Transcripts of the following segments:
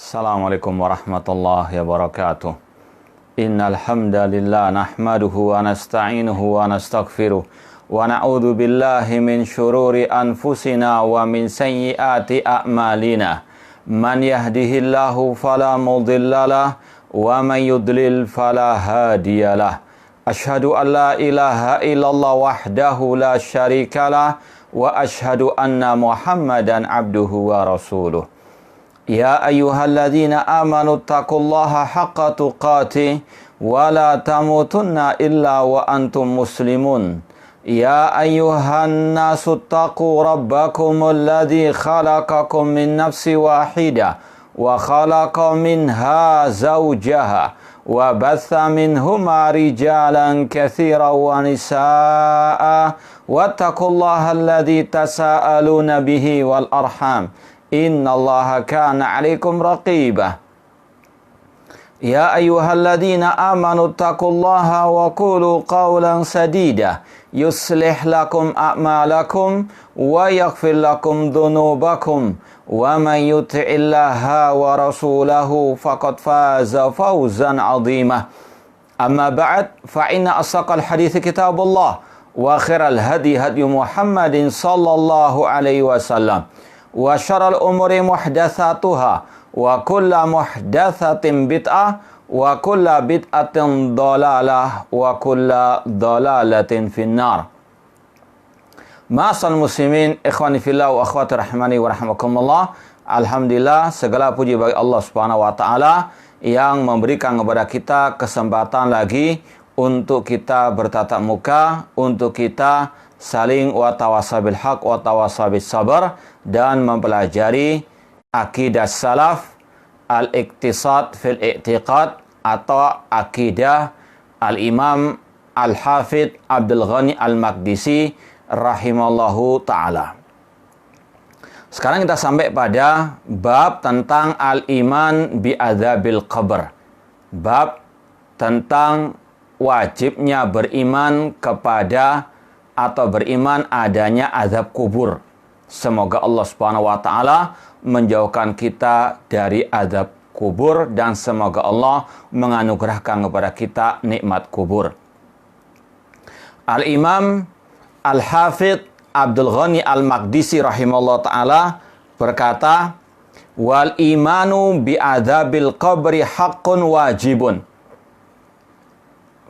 Assalamualaikum warahmatullahi wabarakatuh. Innal hamdalillah nahmaduhu wa nasta'inuhu wa nastaghfiruh wa na'udzu billahi min syururi anfusina wa min sayyiati a'malina. Man yahdihillahu fala mudhillalah wa man yudlil fala hadiyalah. Ashhadu an la ilaha illallah wahdahu la syarikalah wa ashhadu anna Muhammadan abduhu wa rasuluh. Ya ayyuhalladzina amanu taqullaha haqqa tuqatih wa la tamutunna illa wa antum muslimun. Ya ayyuhan nasu taqu rabbakumul ladzi khalaqakum min nafsin wahidah wa khalaqa minha zawjaha wa batha minhuma rijalan katsiran wa nisaa'a wattaqullaha alladzi tasaaluna bihi wal arham. Innallaha kana 'alaikum raqibah. Ya ayyuhalladzina amanu taqullaha wa qulu qawlan sadida yuslih lakum a'malakum wa yaghfir lakum dhunubakum wa man yuti'illaha wa rasulahu faqad faza fawzan 'azima. Amma ba'd, fa inna asaqal hadithi kitabullah wa khairal hadi hadi Muhammadin sallallahu alaihi wasallam. Wa syarrul umuri muhdatsatuha wa kullu muhdatsatin bid'ah wa kullu bid'atin dhalalah wa kullu dhalalatin finnar. Ma'asal muslimin, ikhwani fillah wa akhwati rahimani wa rahmakumullah. Alhamdulillah, segala puji bagi Allah Subhanahu wa taala yang memberikan kepada kita kesempatan lagi untuk kita bertatap muka, untuk kita saling watawasabil haq watawasabil sabar dan mempelajari akidah salaf al-iqtisad fil i'tiqad atau akidah al-imam al-hafidh Abdul Ghani al-Maqdisi rahimallahu ta'ala. Sekarang kita sampai pada bab tentang al-iman bi'adzabil qabr. Bab tentang wajibnya beriman kepada atau beriman adanya azab kubur. Semoga Allah Subhanahu wa taala menjauhkan kita dari azab kubur dan semoga Allah menganugerahkan kepada kita nikmat kubur. Al-Imam Al-Hafidh Abdul Ghani Al-Maqdisi rahimahullah taala berkata, "Wal imanu bi adzabil qabri haqqun wajibun."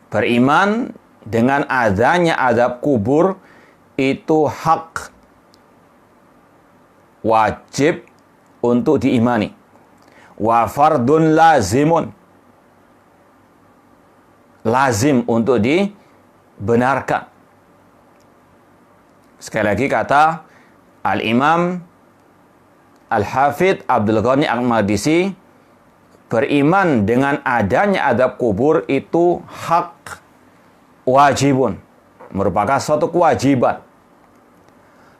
Beriman dengan adanya azab kubur itu hak wajib untuk diimani. Wa fardun lazimun, lazim untuk dibenarkan. Sekali lagi kata Al-Imam Al-Hafidh Abdul Ghani Al-Maqdisi, beriman dengan adanya azab kubur itu hak wajibun, merupakan suatu kewajiban.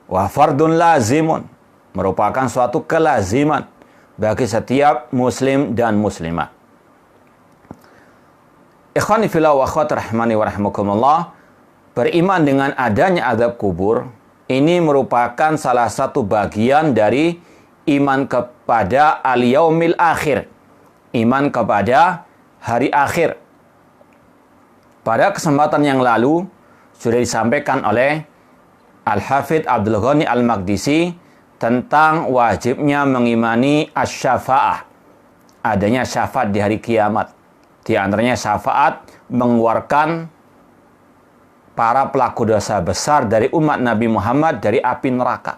Wa fardun lazimun, merupakan suatu kelaziman bagi setiap muslim dan muslimah. Ikhwani fillah wa akhwati rahimani wa rahimakumullah, beriman dengan adanya azab kubur ini merupakan salah satu bagian dari iman kepada al-yaumil akhir, iman kepada hari akhir. Pada kesempatan yang lalu sudah disampaikan oleh Al-Hafidh Abdul Ghani Al-Maqdisi tentang wajibnya mengimani asy-syafa'ah, adanya syafaat di hari kiamat. Di antaranya syafaat mengeluarkan para pelaku dosa besar dari umat Nabi Muhammad dari api neraka.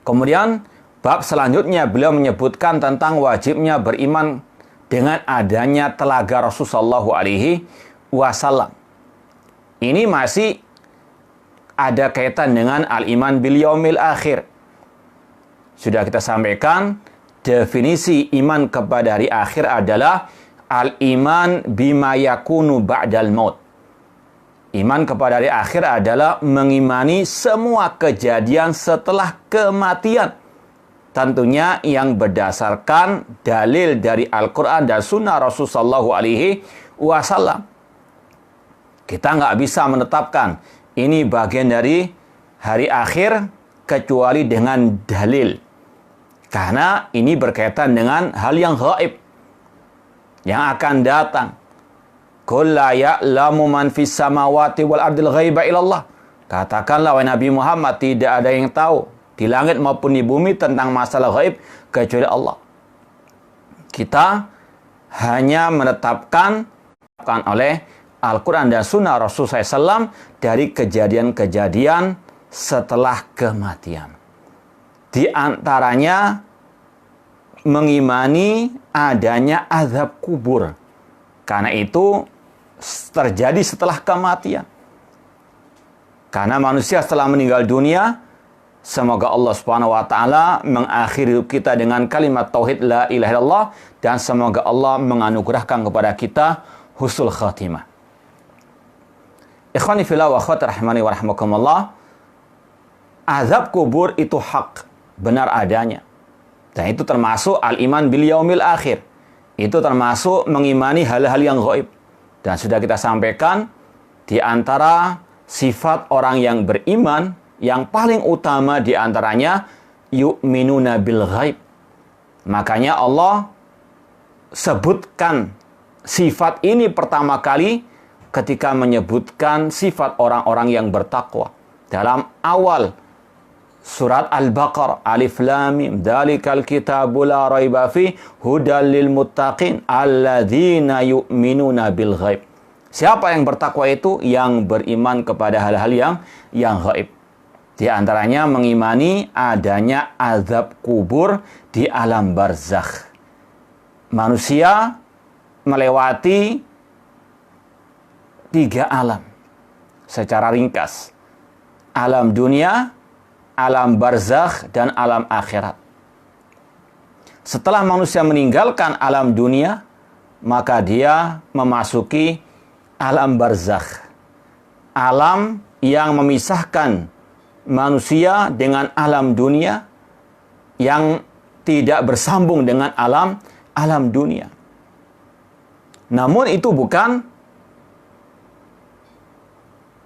Kemudian bab selanjutnya beliau menyebutkan tentang wajibnya beriman dengan adanya telaga Rasulullah SAW. Ini masih ada kaitan dengan al-iman bil yaumil akhir. Sudah kita sampaikan, definisi iman kepada hari akhir adalah al-iman bima yakunu ba'dal maut. Iman kepada hari akhir adalah mengimani semua kejadian setelah kematian. Tentunya yang berdasarkan dalil dari Al-Quran dan Sunnah Rasulullah SAW. Kita nggak bisa menetapkan ini bagian dari hari akhir kecuali dengan dalil. Karena ini berkaitan dengan hal yang gaib, yang akan datang. Qul la ya'lamu man fis samawati wal ardil ghaiba illallah. Katakanlah wahai Nabi Muhammad, tidak ada yang tahu di langit maupun di bumi tentang masalah gaib kecuali Allah. Kita hanya menetapkan oleh Al-Quran dan Sunnah Rasulullah SAW dari kejadian-kejadian setelah kematian. Di antaranya mengimani adanya azab kubur. Karena itu terjadi setelah kematian. Karena manusia setelah meninggal dunia, semoga Allah Subhanahu wa taala mengakhiri hidup kita dengan kalimat tauhid la ilaha illallah, dan semoga Allah menganugerahkan kepada kita husnul khatimah. Ikhwani fillah wa akhwati rahimani wa rahimakumullah. Azab kubur itu hak, benar adanya. Dan itu termasuk al-iman bil yaumil akhir. Itu termasuk mengimani hal-hal yang gaib. Dan sudah kita sampaikan, di antara sifat orang yang beriman, yang paling utama di antaranya, yu'minuna bil ghaib. Makanya Allah sebutkan sifat ini pertama kali ketika menyebutkan sifat orang-orang yang bertakwa. Dalam awal surat Al-Baqarah, Alif Lam Mim, dzalikal kitabu la raiba fi hudal lil muttaqin alladzina yu'minuna bil ghaib. Siapa yang bertakwa itu? Yang beriman kepada hal-hal yang gaib. Di antaranya mengimani adanya azab kubur di alam barzakh. Manusia melewati 3 alam secara ringkas. Alam dunia, alam barzakh, dan alam akhirat. Setelah manusia meninggalkan alam dunia, maka dia memasuki alam barzakh. Alam yang memisahkan manusia dengan alam dunia, yang tidak bersambung dengan alam dunia. Namun itu bukan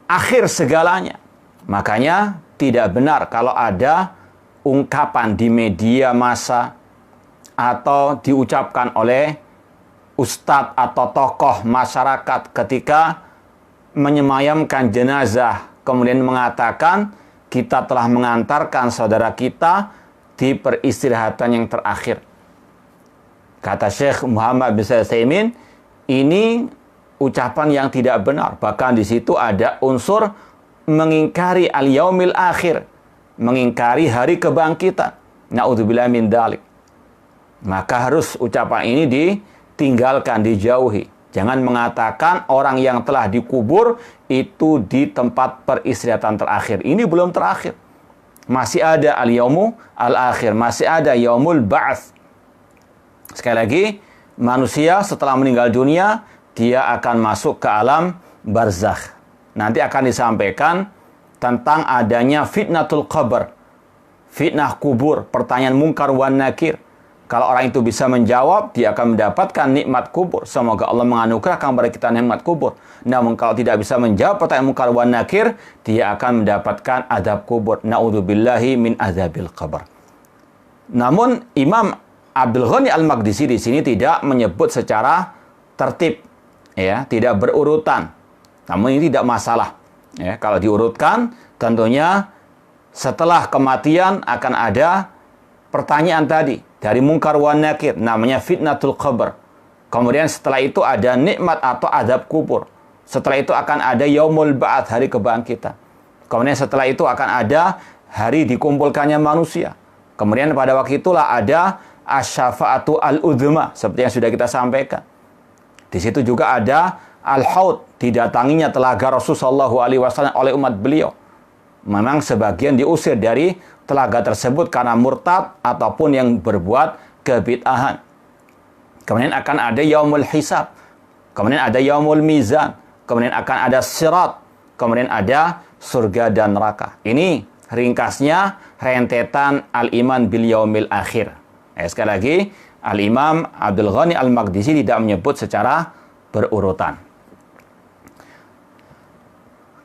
akhir segalanya. Makanya tidak benar kalau ada ungkapan di media massa atau diucapkan oleh ustadz atau tokoh masyarakat ketika menyemayamkan jenazah, kemudian mengatakan kita telah mengantarkan saudara kita di peristirahatan yang terakhir. Kata Syekh Muhammad bin Shalih Al-Utsaimin, ini ucapan yang tidak benar. Bahkan di situ ada unsur mengingkari al-yaumil akhir, mengingkari hari kebangkitan. Na'udzubillah min dzalik. Maka harus ucapan ini ditinggalkan, dijauhi. Jangan mengatakan orang yang telah dikubur itu di tempat peristirahatan terakhir. Ini belum terakhir. Masih ada al-yaumu al-akhir, masih ada yaumul ba'ats. Sekali lagi, manusia setelah meninggal dunia, dia akan masuk ke alam barzakh. Nanti akan disampaikan tentang adanya fitnatul qabr, fitnah kubur, pertanyaan mungkar wan nakir. Kalau orang itu bisa menjawab, dia akan mendapatkan nikmat kubur. Semoga Allah menganugerahkan kepada kita nikmat kubur. Namun kalau tidak bisa menjawab pertanyaan mungkar wan nakir, dia akan mendapatkan azab kubur. Na'udzubillahi min azabil qabr. Namun Imam Abdul Ghani Al-Maqdisi di sini tidak menyebut secara tertib, ya, tidak berurutan. Namun ini tidak masalah. Ya, kalau diurutkan, tentunya setelah kematian akan ada pertanyaan tadi dari mungkar wan nakir, namanya fitnatul qabr. Kemudian setelah itu ada nikmat atau azab kubur. Setelah itu akan ada yaumul ba'ats, hari kebangkitan. Kemudian setelah itu akan ada hari dikumpulkannya manusia. Kemudian pada waktu itulah ada asy-syafa'atu al-udzma, seperti yang sudah kita sampaikan. Di situ juga ada al-haud, didatanginya telaga Rasulullah SAW oleh umat beliau. Memang sebagian diusir dari telaga tersebut karena murtad ataupun yang berbuat kebid'ahan. Kemudian akan ada yaumul hisab, kemudian ada yaumul mizan, kemudian akan ada sirat, kemudian ada surga dan neraka. Ini ringkasnya rentetan al-iman bil yaumil akhir. Sekali lagi, Al-Imam Abdul Ghani Al-Maqdisi tidak menyebut secara berurutan.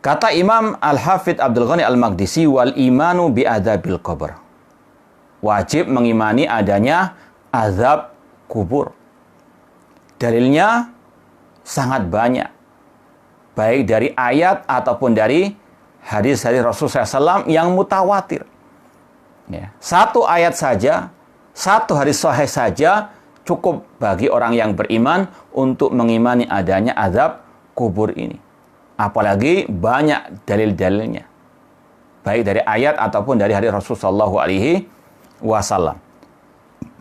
Kata Imam Al-Hafidh Abdul Ghani Al-Maqdisi, wal imanu bi adzabil qabr. wajib mengimani adanya azab kubur. Dalilnya sangat banyak, baik dari ayat ataupun dari hadis-hadis Rasulullah SAW yang mutawatir. Ya. Satu ayat saja, satu hadis sahih saja cukup bagi orang yang beriman untuk mengimani adanya azab kubur ini. Apalagi banyak dalil-dalilnya, baik dari ayat ataupun dari hadis Rasulullah SAW.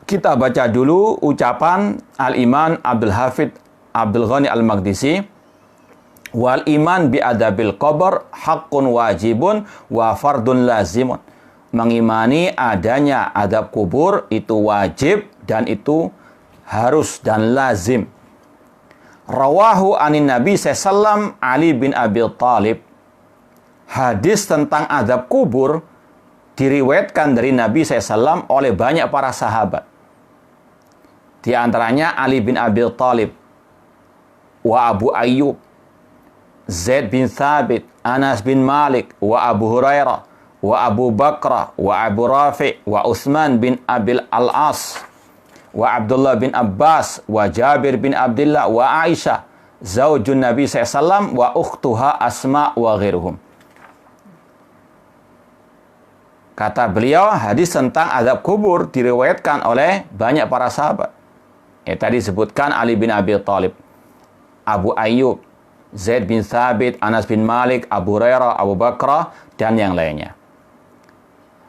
Kita baca dulu ucapan Al-Imam Abdul Hafidz Abdul Ghani Al-Maqdisi. Wal iman bi adabil qabr haqqun wajibun wa fardun lazimun. Mengimani adanya adab kubur itu wajib dan itu harus dan lazim. Rawahu anin Nabi sallallahu Ali bin Abi Thalib. Hadis tentang adab kubur diriwayatkan dari Nabi sallallahu oleh banyak para sahabat. Di antaranya Ali bin Abi Thalib, wa Abu Ayyub, Zaid bin Thabit, Anas bin Malik, wa Abu Hurairah, wa Abu Bakrah, wa Abu Rafi', wa Utsman bin Abil Al-As, wa Abdullah bin Abbas, wa Jabir bin Abdullah, wa Aisyah, zaujun Nabi SAW, wa ukhtuha Asma, wa ghairuhum. Kata beliau, hadis tentang azab kubur diriwayatkan oleh banyak para sahabat. Tadi disebutkan Ali bin Abi Thalib, Abu Ayyub, Zaid bin Thabit, Anas bin Malik, Abu Hurairah, Abu Bakrah, dan yang lainnya.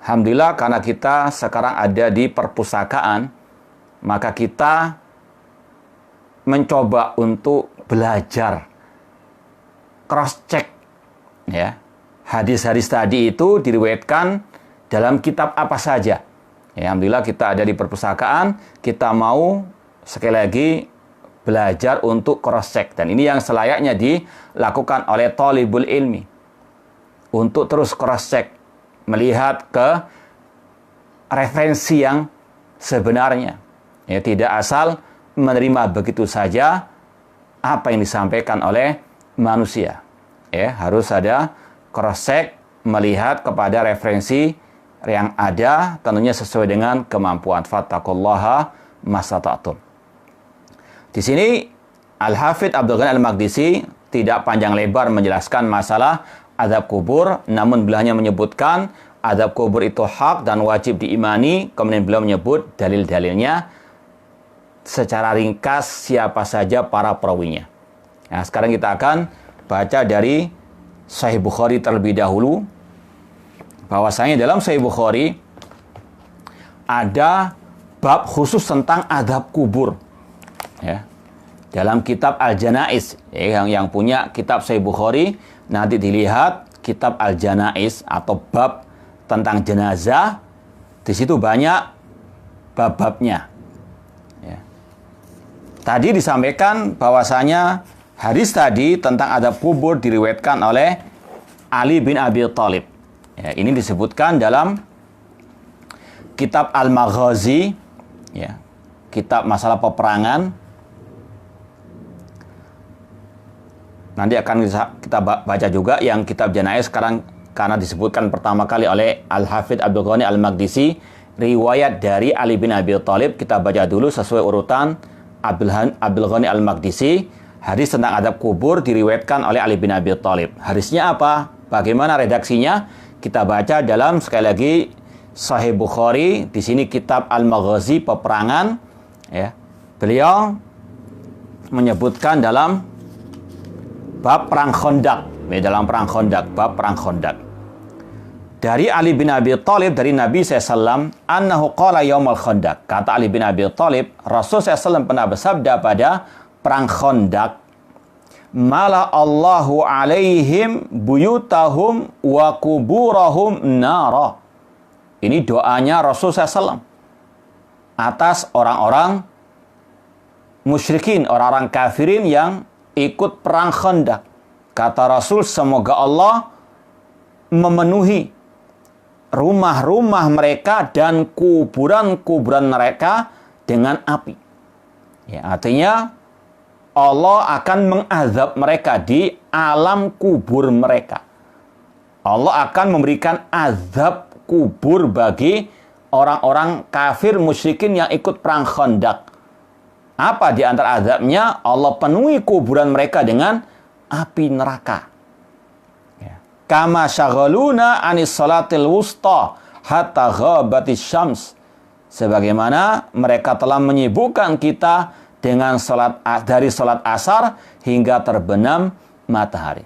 Alhamdulillah, karena kita sekarang ada di perpustakaan, maka kita mencoba untuk belajar, cross-check. Ya. Hadis-hadis tadi itu diriwayatkan dalam kitab apa saja. Ya, Alhamdulillah kita ada di perpustakaan, kita mau sekali lagi belajar untuk cross-check. Dan ini yang selayaknya dilakukan oleh thalibul ilmi. Untuk terus cross-check, melihat ke referensi yang sebenarnya. Ya, tidak asal menerima begitu saja apa yang disampaikan oleh manusia. Ya, harus ada cross-check, melihat kepada referensi yang ada, tentunya sesuai dengan kemampuan. Fattaqullaha mastata'tum. Di sini Al-Hafidz Abdul Ghani Al-Maqdisi tidak panjang lebar menjelaskan masalah azab kubur, namun beliau hanya menyebutkan azab kubur itu hak dan wajib diimani. Kemudian beliau menyebut dalil-dalilnya secara ringkas siapa saja para perawinya. Nah, sekarang kita akan baca dari Sahih Bukhari terlebih dahulu. Bahwasanya dalam Sahih Bukhari ada bab khusus tentang azab kubur. Ya. Dalam kitab Al-Janaiz, yang punya kitab Sahih Bukhari, nanti dilihat kitab Al-Janaiz atau bab tentang jenazah. Di situ banyak bab-babnya. Ya. Tadi disampaikan bahwasanya hadis tadi tentang azab kubur diriwayatkan oleh Ali bin Abi Thalib. Ya, ini disebutkan dalam kitab Al-Maghazi, ya, kitab masalah peperangan. Nanti akan kita baca juga yang kitab Janaiz sekarang, karena disebutkan pertama kali oleh Al-Hafidz Abdul Ghani Al-Maqdisi, riwayat dari Ali bin Abi Thalib. Kita baca dulu sesuai urutan Abdul Ghani Al-Maqdisi. Hadis tentang azab kubur diriwayatkan oleh Ali bin Abi Thalib. Hadisnya apa? Bagaimana redaksinya? Kita baca dalam, sekali lagi, Sahih Bukhari. Di sini kitab Al-Maghazi, peperangan. Ya. Beliau menyebutkan dalam bab perang Khandaq, dalam perang Khandaq, bab perang Khandaq. Dari Ali bin Abi Thalib, dari Nabi SAW, annahu qala yaumal Khandaq. Kata Ali bin Abi Thalib, Rasul SAW pernah bersabda pada perang Khandaq, mala Allahu alaihim buyutahum wa kuburahum nara. Ini doanya Rasul SAW atas orang-orang musyrikin, orang-orang kafirin yang ikut perang Khandaq. Kata Rasul, semoga Allah memenuhi rumah-rumah mereka dan kuburan-kuburan mereka dengan api. Ya, artinya Allah akan mengazab mereka di alam kubur mereka. Allah akan memberikan azab kubur bagi orang-orang kafir musyrikin yang ikut perang Khandaq. Apa di antara azabnya? Allah penuhi kuburan mereka dengan api neraka. Kama syaghaluna anis salatil wusta hatta ghabatis syams. Sebagaimana mereka telah menyibukkan kita dengan dari salat asar hingga terbenam matahari.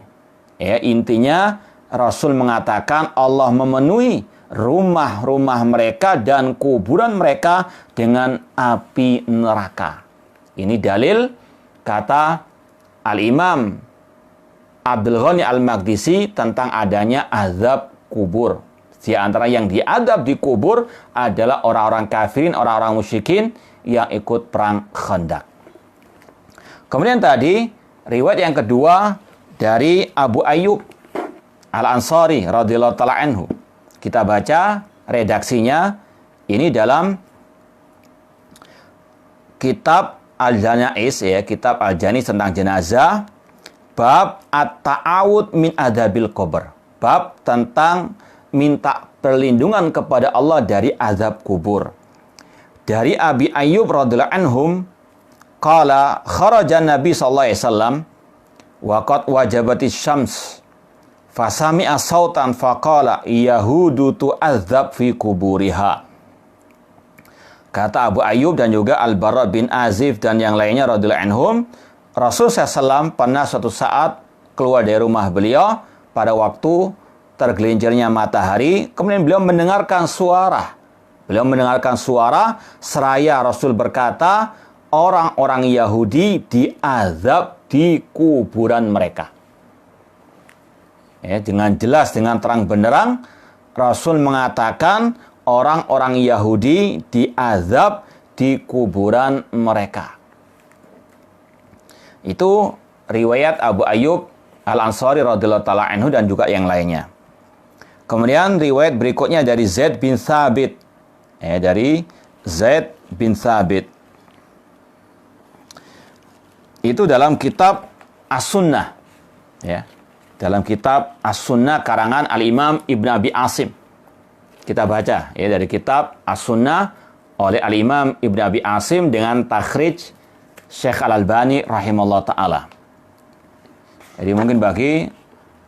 Ya, intinya Rasul mengatakan Allah memenuhi rumah-rumah mereka dan kuburan mereka dengan api neraka. Ini dalil kata Al-Imam Abdul Ghani Al-Maqdisi tentang adanya azab kubur. Di antara yang diadab di kubur adalah orang-orang kafirin, orang-orang musyrikin yang ikut perang Khandaq. Kemudian tadi, riwayat yang kedua dari Abu Ayyub Al-Ansari radhiyallahu ta'ala anhu. Kita baca redaksinya. Ini dalam kitab Al-Janaiz, ya, kitab Al-Janaiz tentang jenazah. Bab at-ta'awud min adzabil qabr. Bab tentang minta perlindungan kepada Allah dari azab kubur. Dari Abi Ayyub radhiyallahu anhum qala kharaja Nabi sallallahu alaihi wasallam wa qad wajabatis syams fasami'a sautan faqala yahudu tu'adzab fi kuburiha. Kata Abu Ayyub dan juga Al-Bara bin Azib dan yang lainnya radhiyallahu anhum, Rasulullah SAW pernah suatu saat keluar dari rumah beliau pada waktu tergelincirnya matahari. Kemudian beliau mendengarkan suara. Seraya Rasul berkata, orang-orang Yahudi diazab di kuburan mereka. Ya, dengan jelas, dengan terang benderang, Rasul mengatakan orang-orang Yahudi diazab di kuburan mereka. Itu riwayat Abu Ayyub Al-Ansari radhiyallahu ta'ala anhu dan juga yang lainnya. Kemudian riwayat berikutnya dari Zaid bin Thabit. Dari Zaid bin Thabit. Itu dalam kitab As-Sunnah. Ya. Dalam kitab As-Sunnah karangan Al-Imam Ibn Abi Asim. Kita baca ya dari kitab As-Sunnah oleh Al-Imam Ibn Abi Asim dengan takhrij Syekh Al-Albani rahimahullah ta'ala. Jadi mungkin bagi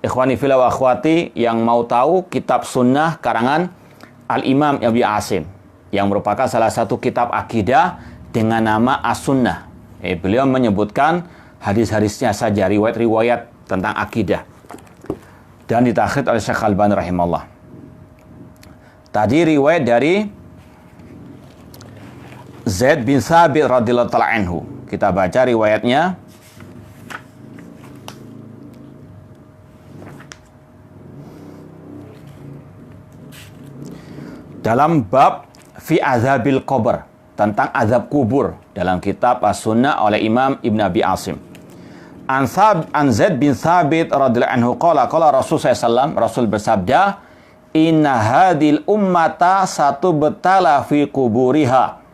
ikhwani fillah wa akhwati yang mau tahu kitab sunnah karangan Al-Imam Ibn Abi Asim yang merupakan salah satu kitab akidah dengan nama As-Sunnah. Beliau menyebutkan hadis-hadisnya saja, riwayat-riwayat tentang akidah. Dan ditakhrij oleh Syekh Al-Albani rahimahullah. Tadi riwayat dari Zaid bin Thabit radhiyallahu ta'ala anhu. Kita baca riwayatnya. Dalam bab fi azabil qabr, tentang azab kubur dalam kitab As-Sunnah oleh Imam Ibn Abi Asim. An Zaid bin Thabit radhiyallahu anhu qala Rasul sallallahu Rasul bersabda, "Inna hadil ummata satubtala fi kuburiha."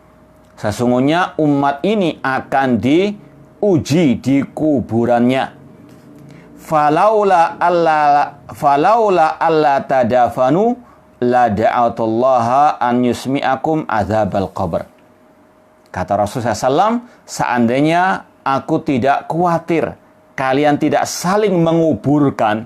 Sesungguhnya umat ini akan diuji di kuburannya. Falaula alla tadafanu la da'atullaha an yusmi'akum azabal qabr. Kata Rasulullah SAW, seandainya aku tidak khawatir kalian tidak saling menguburkan,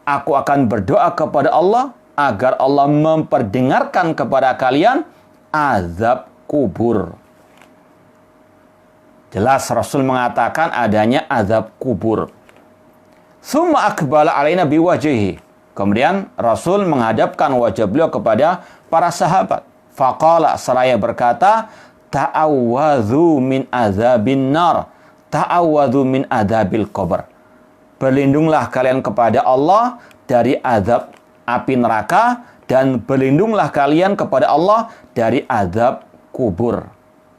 aku akan berdoa kepada Allah agar Allah memperdengarkan kepada kalian azab kubur. Jelas Rasul mengatakan adanya azab kubur. Summa akbala alaina biwajhihi. Kemudian Rasul menghadapkan wajah beliau kepada para sahabat. Faqala, seraya berkata, ta'awwadhu min azabin nar, ta'awwadhu min azabil qabr. Berlindunglah kalian kepada Allah dari azab api neraka dan berlindunglah kalian kepada Allah dari azab kubur.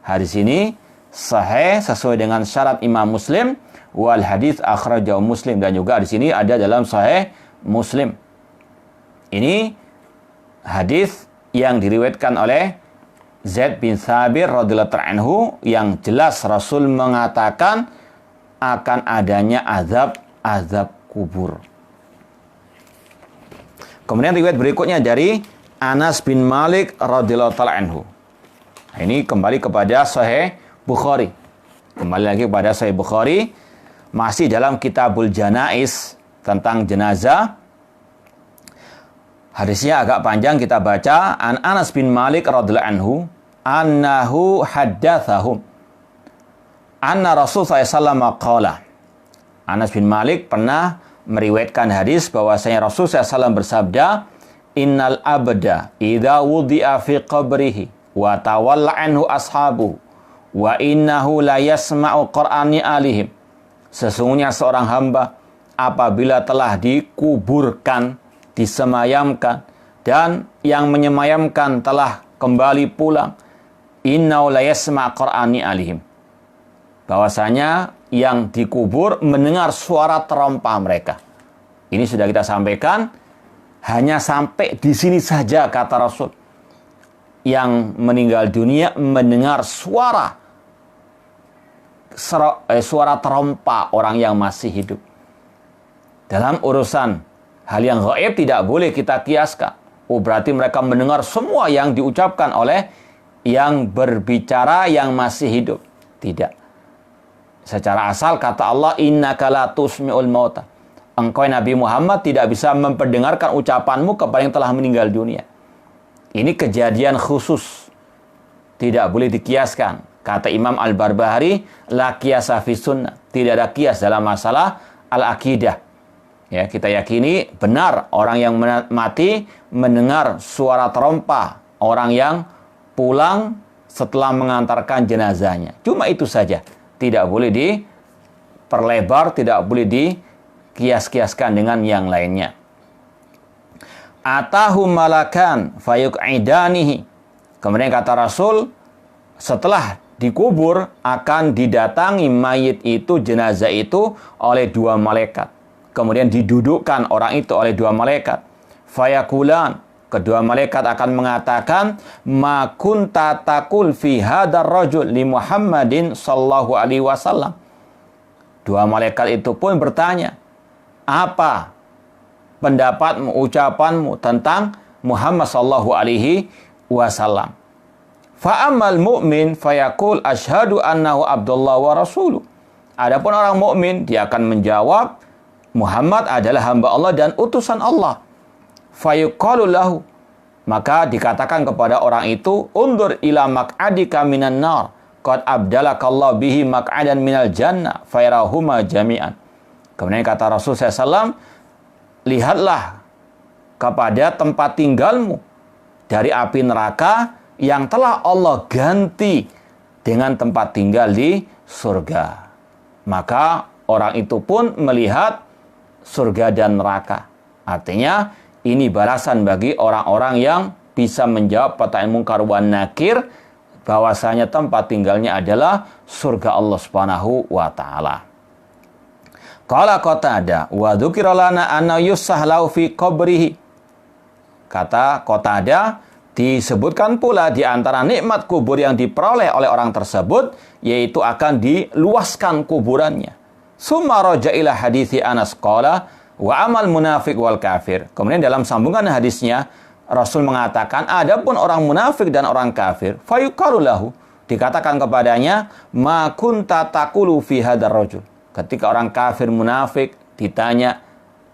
Hadis ini sahih sesuai dengan syarat Imam Muslim, wal hadis akhrajahu Muslim, dan juga di sini ada dalam sahih Muslim. Ini hadis yang diriwayatkan oleh Zaid bin Thabit radhiyallahu anhu yang jelas Rasul mengatakan akan adanya azab kubur. Kemudian riwayat berikutnya dari Anas bin Malik radhiyallahu ta'ala anhu. Nah, ini kembali kepada Sahih Bukhari. Kembali lagi kepada Sahih Bukhari. Masih dalam Kitabul Janaiz tentang jenazah. Hadisnya agak panjang, kita baca. An Anas bin Malik radhiyallahu anhu annahu haddatsahum anna Rasulullah SAW qala. Anas bin Malik pernah meriwayatkan hadis bahwasanya Rasulullah SAW bersabda, innal abda idza wudi'a fi qabrihi wa tawalla anhu ashabuhu wa innahu la yasma'u qur'ani alihim. Sesungguhnya seorang hamba apabila telah dikuburkan, disemayamkan, dan yang menyemayamkan telah kembali pulang, innahu la yasma' qur'ani alihim. Bahwasanya yang dikubur mendengar suara terompa mereka. Ini sudah kita sampaikan, hanya sampai di sini saja kata Rasul. Yang meninggal dunia mendengar suara terompa orang yang masih hidup. Dalam urusan hal yang gaib tidak boleh kita kiaskan. Oh, berarti mereka mendengar semua yang diucapkan oleh yang berbicara yang masih hidup. Tidak. Secara asal kata Allah, innaka la tusmi'ul mauta. Engkau Nabi Muhammad tidak bisa memperdengarkan ucapanmu kepada yang telah meninggal dunia. Ini kejadian khusus. Tidak boleh dikiaskan. Kata Imam Al-Barbahari, la qiyasa fi sunnah. Tidak ada kias dalam masalah al-aqidah. Ya, kita yakini benar orang yang mati mendengar suara terompa orang yang pulang setelah mengantarkan jenazahnya. Cuma itu saja. Tidak boleh diperlebar, tidak boleh dikias-kiaskan dengan yang lainnya. Atahum malakan fayuq'idanihi. Kemudian kata Rasul, setelah dikubur akan didatangi mayit itu, jenazah itu oleh dua malaikat. Kemudian didudukkan orang itu oleh dua malaikat. Fayakulan, kedua malaikat akan mengatakan, ma kunta taqul fi hadar rajul li Muhammadin sallallahu alaihi wasallam. Dua malaikat itu pun bertanya, apa pendapatmu, ucapanmu tentang Muhammad sallallahu alaihi wasallam? Fa ammal mu'min fayaqul asyhadu annahu Abdullah wa rasuluh. Adapun orang mukmin dia akan menjawab Muhammad adalah hamba Allah dan utusan Allah. Fayuqalu lahu, maka dikatakan kepada orang itu, undur ila maq'adika minan nar qad abdalakallahu bihi maq'adan minal jannah fayrahuma jami'an. Kemudian kata Rasulullah SAW, lihatlah kepada tempat tinggalmu dari api neraka yang telah Allah ganti dengan tempat tinggal di surga. Maka orang itu pun melihat surga dan neraka. Artinya ini balasan bagi orang-orang yang bisa menjawab pertanyaan mungkar wan nakir, bahwasanya tempat tinggalnya adalah surga Allah Subhanahu wa taala. Qala Qatadah wa dzukira lana anna yusahlau fi qabrihi. Kata Qatadah, disebutkan pula di antara nikmat kubur yang diperoleh oleh orang tersebut yaitu akan diluaskan kuburannya. Summa raja ila hadithi Anas qala wa amal munafiq wal kafir. Kemudian dalam sambungan hadisnya Rasul mengatakan, adapun orang munafik dan orang kafir, fayuqalu lahu, dikatakan kepadanya, ma kunta taqulu fi hadzal rajul. Ketika orang kafir munafik ditanya,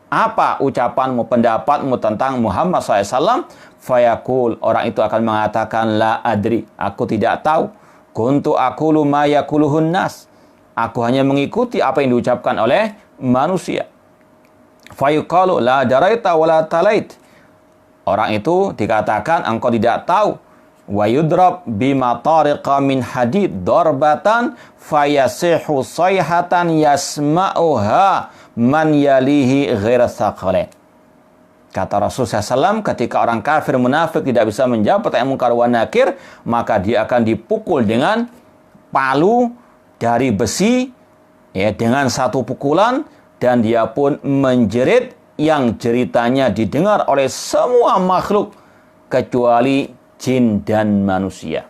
apa ucapanmu, pendapatmu tentang Muhammad SAW? Fayaqul, orang itu akan mengatakan, la adri, aku tidak tahu. Kuntu aqulu ma yaquluhun nas. Aku hanya mengikuti apa yang diucapkan oleh manusia. Fayuqalu la daraita wala talait. Orang itu dikatakan engkau tidak tahu. Wa yudrab bima tariqa min hadid darbatan fayasihu sayhatan yasma'uha man yalihi ghaira thaqalain. Kata Rasulullah SAW, ketika orang kafir munafik tidak bisa menjawab pertanyaan mungkar wan nakir, maka dia akan dipukul dengan palu dari besi, ya, dengan satu pukulan, dan dia pun menjerit yang jeritanya didengar oleh semua makhluk kecuali jin dan manusia.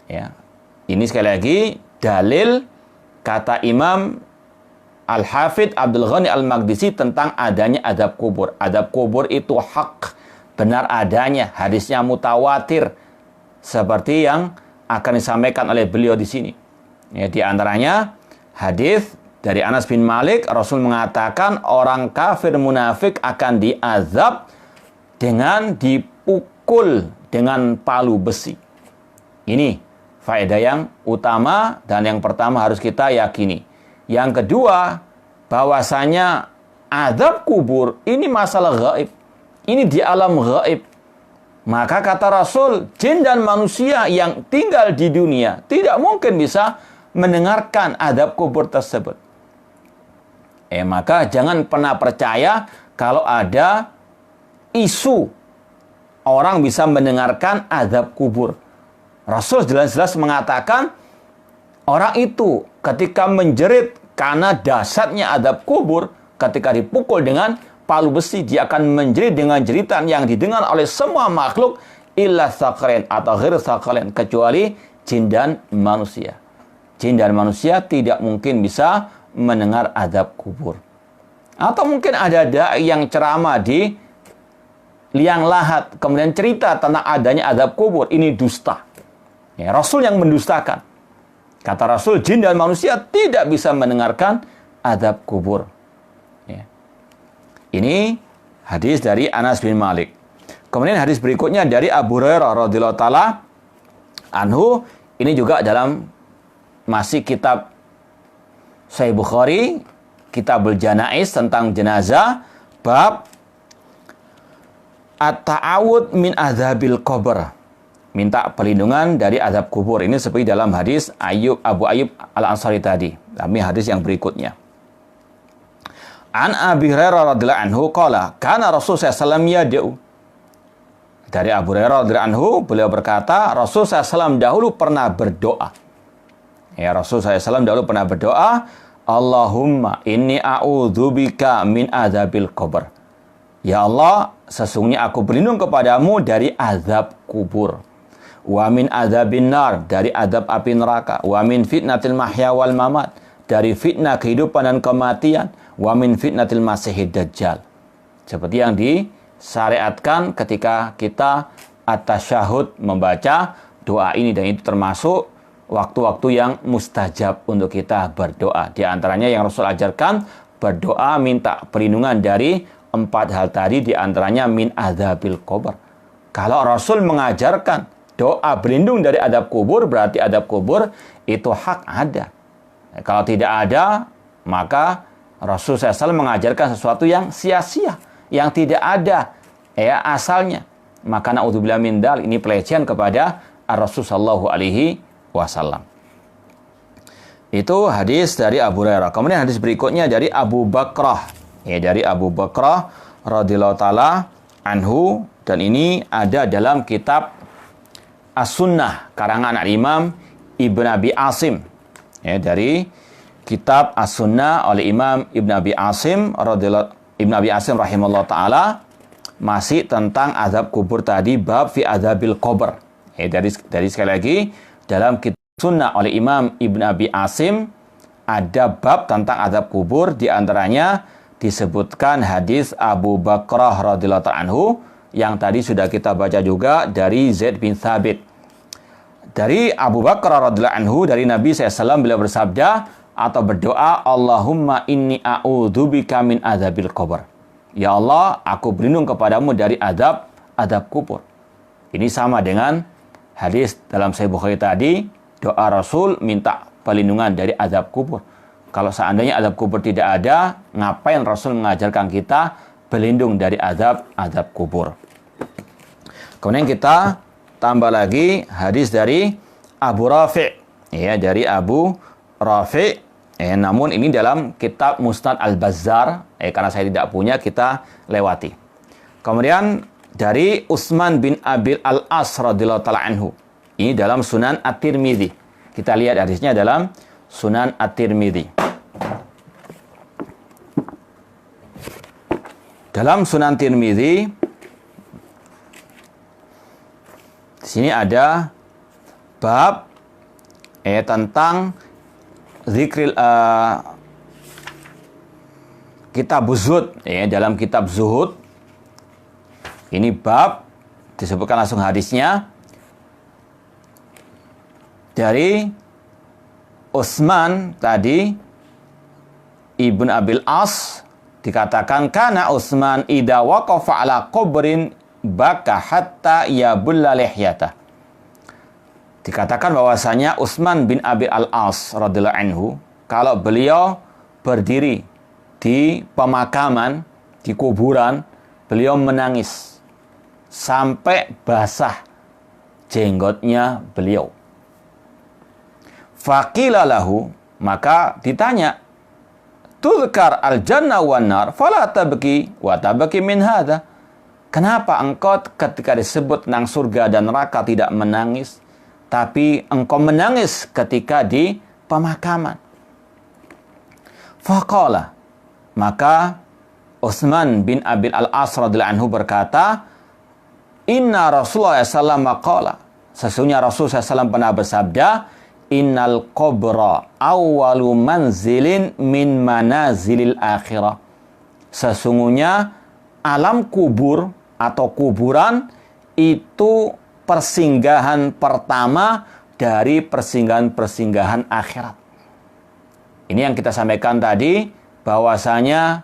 Ya. Ini sekali lagi dalil kata Imam Al-Hafidh Abdul Ghani Al-Maqdisi tentang adanya adab kubur. Adab kubur itu hak benar adanya, hadisnya mutawatir seperti yang akan disampaikan oleh beliau di sini. Ya, di antaranya hadis dari Anas bin Malik, Rasul mengatakan orang kafir munafik akan diazab dengan dipukul dengan palu besi. Ini faedah yang utama dan yang pertama harus kita yakini. Yang kedua, bahwasanya azab kubur ini masalah gaib. Ini di alam gaib. Maka kata Rasul, jin dan manusia yang tinggal di dunia tidak mungkin bisa mendengarkan azab kubur tersebut. Maka jangan pernah percaya kalau ada isu orang bisa mendengarkan azab kubur. Rasul jelas-jelas mengatakan orang itu ketika menjerit karena dahsyatnya azab kubur, ketika dipukul dengan palu besi, dia akan menjerit dengan jeritan yang didengar oleh semua makhluk illa tsaqalain atau ghair tsaqalain, kecuali jin dan manusia. Jin dan manusia tidak mungkin bisa mendengar azab kubur. Atau mungkin ada dai yang ceramah di liang lahat kemudian cerita tentang adanya azab kubur, ini dusta. Ya, Rasul yang mendustakan. Kata Rasul, jin dan manusia tidak bisa mendengarkan azab kubur. Ya. Ini hadis dari Anas bin Malik. Kemudian hadis berikutnya dari Abu Hurairah radhiyallahu taala anhu. Ini juga dalam masih kitab Sahih Bukhari, Kitabul Janaiz tentang jenazah, bab at-ta'awud min azabil qabr. Minta perlindungan dari azab kubur. Ini seperti dalam hadis Abu Ayyub Al-Ansari tadi. Tapi hadis yang berikutnya. An Abi Hurairah radhiyallahu anhu qala kana Rasul sallallahu yad'u. Dari Abu Hurairah radhiyallahu anhu, beliau berkata, Rasul sallallahu dahulu pernah berdoa. Ya, Rasul sallallahu dahulu pernah berdoa, Allahumma inni a'udzubika min azabil qabr. Ya Allah, sesungguhnya aku berlindung kepadamu dari azab kubur. Wa min adzabin nar, dari azab api neraka. Wa min fitnatil mahya wal mamat, dari fitnah kehidupan dan kematian. Wa min fitnatil masihid dajjal. Seperti yang disyariatkan ketika kita at-tasyahud membaca doa ini, dan itu termasuk waktu-waktu yang mustajab untuk kita berdoa. Di antaranya yang Rasul ajarkan berdoa minta perlindungan dari 4 hal tadi, di antaranya min adzabil qabr. Kalau Rasul mengajarkan doa berlindung dari adab kubur, berarti adab kubur itu hak ada. Kalau tidak ada, maka Rasul SAW mengajarkan sesuatu yang sia-sia, yang tidak ada asalnya. Maka na'udzubillah min dzalik, ini pelecehan kepada Rasul sallallahu alaihi wasallam. Itu hadis dari Abu Hurairah. Kemudian hadis berikutnya dari Abu Bakrah. Dari Abu Bakrah radhiyallahu taala anhu, dan ini ada dalam kitab As-Sunnah karangan Imam Ibn Abi Asim. Dari kitab As-Sunnah oleh Imam Ibn Abi Asim Ibn Abi Asim rahimahullah taala, masih tentang azab kubur tadi, bab fi azabil qabr. Dari sekali lagi dalam kitab Sunnah oleh Imam Ibn Abi Asim ada bab tentang azab kubur, di antaranya disebutkan hadis Abu Bakrah radhiyallahu ta'ala anhu yang tadi sudah kita baca juga dari Zaid bin Thabit. Dari Abu Bakrah radhiyallahu anhu, dari Nabi SAW, beliau bersabda atau berdoa, Allahumma inni a'udzubika min azabil qabr. Ya Allah, aku berlindung kepadamu dari azab kubur. Ini sama dengan hadis dalam Sahih Bukhari tadi, doa Rasul minta perlindungan dari azab kubur. Kalau seandainya azab kubur tidak ada, ngapain Rasul mengajarkan kita berlindung dari azab kubur? Kemudian kita tambah lagi hadis dari Abu Rafi', dari Abu Rafi'. Namun ini dalam kitab Musnad Al-Bazzar, karena saya tidak punya, kita lewati. Kemudian dari Utsman bin Abil Al-As radhiyallahu ta'ala anhu. Ini dalam Sunan At-Tirmidzi. Kita lihat hadisnya dalam Sunan At-Tirmidzi. Dalam Sunan Tirmidzi, di sini ada bab tentang zikril kitab zuhud, dalam kitab zuhud Ini bab, disebutkan langsung hadisnya dari Utsman tadi Ibn Abil As, dikatakan kana Utsman idza waqafa ala qabrin baka hatta yabulla lihyata. Dikatakan bahwasanya Utsman bin Abi Al-As radhiyallahu anhu, kalau beliau berdiri di pemakaman, di kuburan, beliau menangis sampai basah jenggotnya beliau. Faqila lahu, maka ditanya, "Tudhkar al-jannah wan nar, fala tabki wa tabki min hadha." Kenapa engkau ketika disebut tentang surga dan neraka tidak menangis, tapi engkau menangis ketika di pemakaman? Faqala, maka Utsman bin Abil Al-As radhiyallahu anhu berkata, "Inna Rasulullah sallallahu qala." Sesungguhnya Rasul sallallahu pernah bersabda, "Innal qabra awwalu manzilin min manazilil akhirah." Sesungguhnya alam kubur atau kuburan itu persinggahan pertama dari persinggahan-persinggahan akhirat. Ini yang kita sampaikan tadi, bahwasanya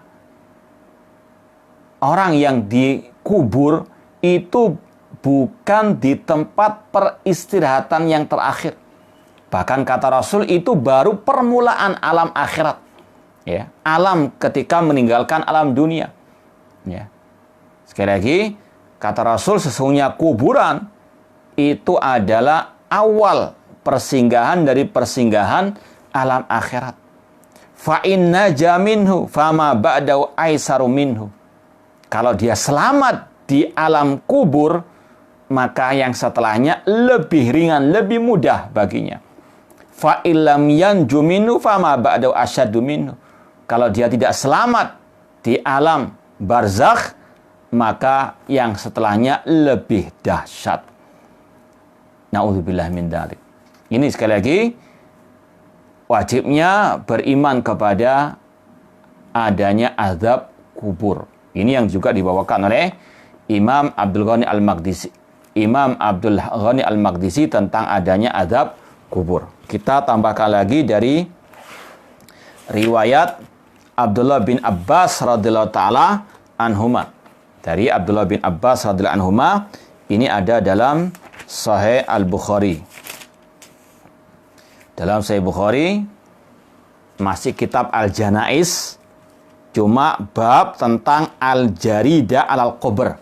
orang yang dikubur itu bukan di tempat peristirahatan yang terakhir. Bahkan kata Rasul itu baru permulaan alam akhirat. Ya, alam ketika meninggalkan alam dunia. Ya. Sekali lagi, kata Rasul, sesungguhnya kuburan itu adalah awal persinggahan dari persinggahan alam akhirat. Fa inna jaminhu fama ba'dahu aisaru minhu. Kalau dia selamat di alam kubur, maka yang setelahnya lebih ringan, lebih mudah baginya. Fa illam yanju minhu fama ba'dahu asyaddu minhu. Kalau dia tidak selamat di alam barzakh, maka yang setelahnya lebih dahsyat. Na'udzubillah min dzalik. Ini sekali lagi wajibnya beriman kepada adanya azab kubur. Ini yang juga dibawakan oleh Imam Abdul Ghani Al-Maqdisi. Imam Abdul Ghani Al-Maqdisi tentang adanya azab kubur. Kita tambahkan lagi dari riwayat Abdullah bin Abbas radhiyallahu taala anhuma. Dari Abdullah bin Abbas radhiyallahu anhuma, ini ada dalam Sahih Al-Bukhari. Dalam Sahih Bukhari masih kitab Al-Janaiz, cuma bab tentang Al-Jarida alal Qabr,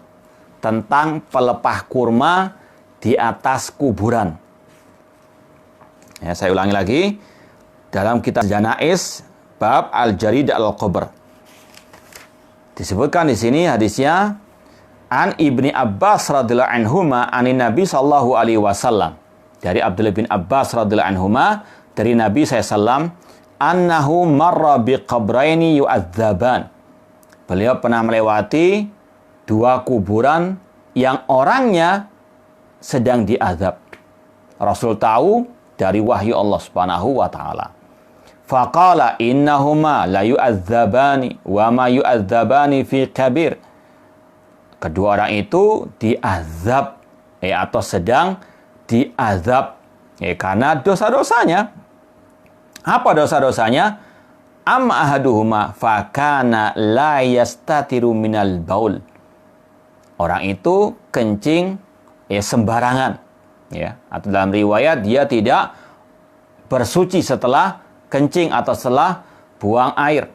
tentang pelepah kurma di atas kuburan. Ya, saya ulangi lagi, dalam kitab Janaiz bab Al-Jarida alal Qabr disebutkan di sini hadisnya, An Ibni Abbas radhiyallahu anhuma anin Nabi sallallahu alaihi wasallam. Dari Abdullah bin Abbas radhiyallahu anhuma, dari Nabi SAW, annahu marra biqabraini yu'adzaban. Beliau pernah melewati dua kuburan yang orangnya sedang diazab. Rasul tahu dari wahyu Allah Subhanahu wa taala. Faqala innahuma la yu'adzabani wa ma yu'adzabani fi kabir. Kedua orang itu diazab atau sedang diazab karena dosa-dosanya. Apa dosa-dosanya? Amma ahaduhuma fakana la yastatiru minal baul. Orang itu kencing sembarangan, atau dalam riwayat dia tidak bersuci setelah kencing atau setelah buang air.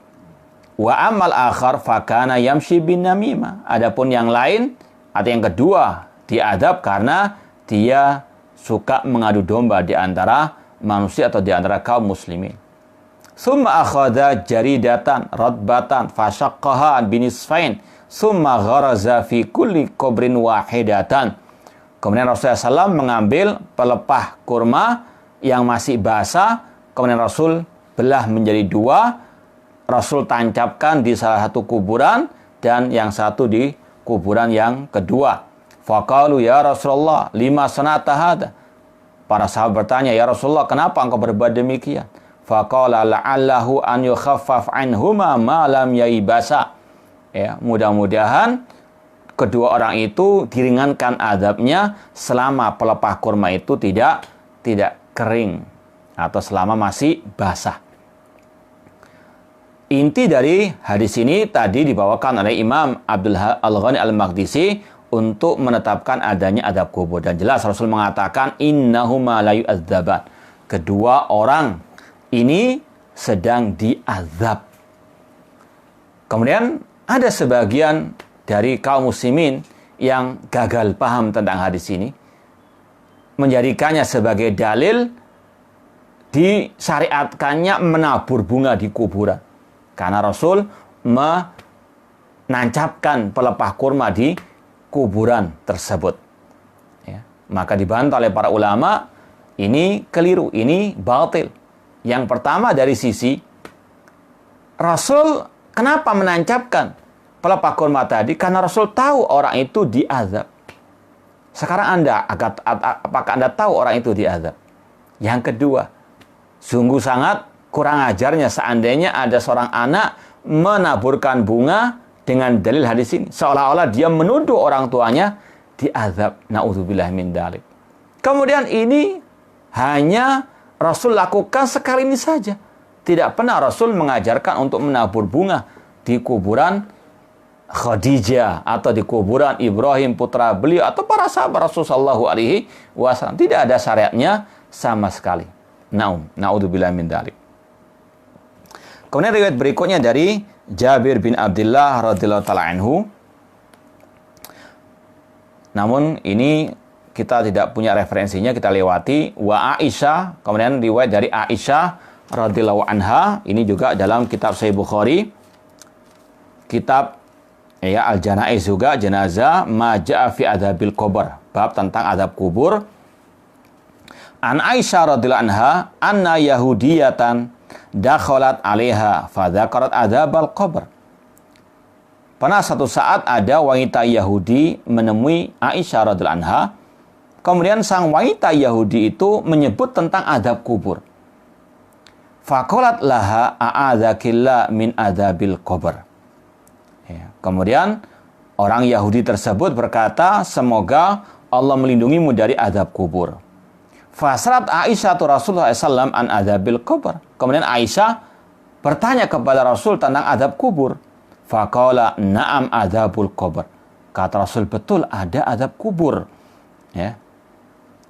Wa amal akhar fakana yamshi bin namimah. Adapun yang lain atau yang kedua diadab karena dia suka mengadu domba di antara manusia atau di antara kaum muslimin. Summa akhadha jaridatan radbatan fashaqqaha binisfain summa gharaza fi kulli qabrin wahidatan. Kemudian Rasulullah SAW mengambil pelepah kurma yang masih basah, kemudian Rasul belah menjadi dua, Rasul tancapkan di salah satu kuburan dan yang satu di kuburan yang kedua. Faqalu ya Rasulullah lima sanata hadha. Para sahabat bertanya, ya Rasulullah, kenapa engkau berbuat demikian? Faqala la'allahu an yukhaffaf anhuma ma lam yaibasa. Mudah-mudahan kedua orang itu diringankan azabnya selama pelepah kurma itu tidak kering atau selama masih basah. Inti dari hadis ini tadi dibawakan oleh Imam Abdul Al-Ghani Al-Maqdisi untuk menetapkan adanya azab kubur. Dan jelas Rasul mengatakan innahuma la yu'adzaban. Kedua orang ini sedang diazab. Kemudian ada sebagian dari kaum muslimin yang gagal paham tentang hadis ini, menjadikannya sebagai dalil disyariatkannya menabur bunga di kuburan. Karena Rasul menancapkan pelepah kurma di kuburan tersebut. Ya. Maka dibantah oleh para ulama, ini keliru, ini batil. Yang pertama dari sisi Rasul kenapa menancapkan pelepah kurma tadi? Karena Rasul tahu orang itu diazab. Sekarang apakah Anda tahu orang itu diazab? Yang kedua, sungguh sangat kurang ajarnya seandainya ada seorang anak menaburkan bunga dengan dalil hadis ini. Seolah-olah dia menuduh orang tuanya diazab. Na'udzubillah min dzalik. Kemudian ini hanya Rasul lakukan sekali ini saja. Tidak pernah Rasul mengajarkan untuk menabur bunga di kuburan Khadijah atau di kuburan Ibrahim putra beliau atau para sahabat Rasul sallallahu alaihi wasallam. Tidak ada syariatnya sama sekali. Na'udzubillah min dzalik. Kemudian riwayat berikutnya dari Jabir bin Abdullah radhiyallahu taala anhu. Namun ini kita tidak punya referensinya, kita lewati. Wa Aisyah, kemudian riwayat dari Aisyah radhiyallahu anha, ini juga dalam kitab Sahih Bukhari. Kitab Al-Janaiz juga, jenazah, ma ja'a fi adzabil qabr, bab tentang azab kubur. An Aisyah radhiyallahu anha, anna yahudiyatan dakhalat 'alaiha fa dzakarat adzabal qabr. Pernah satu saat ada wanita Yahudi menemui Aisyah radhiyallahu anha. Kemudian sang wanita Yahudi itu menyebut tentang azab kubur. Faqalat laha a'adzakillah min adzabil qabr. Ya, kemudian orang Yahudi tersebut berkata, semoga Allah melindungimu dari azab kubur. Fasrat Aisyah tu Rasulullah SAW an adzabil qabr. Kemudian Aisyah bertanya kepada Rasul tentang azab kubur. Faqala na'am adzabul qabr. Kata Rasul, betul ada azab kubur. Ya.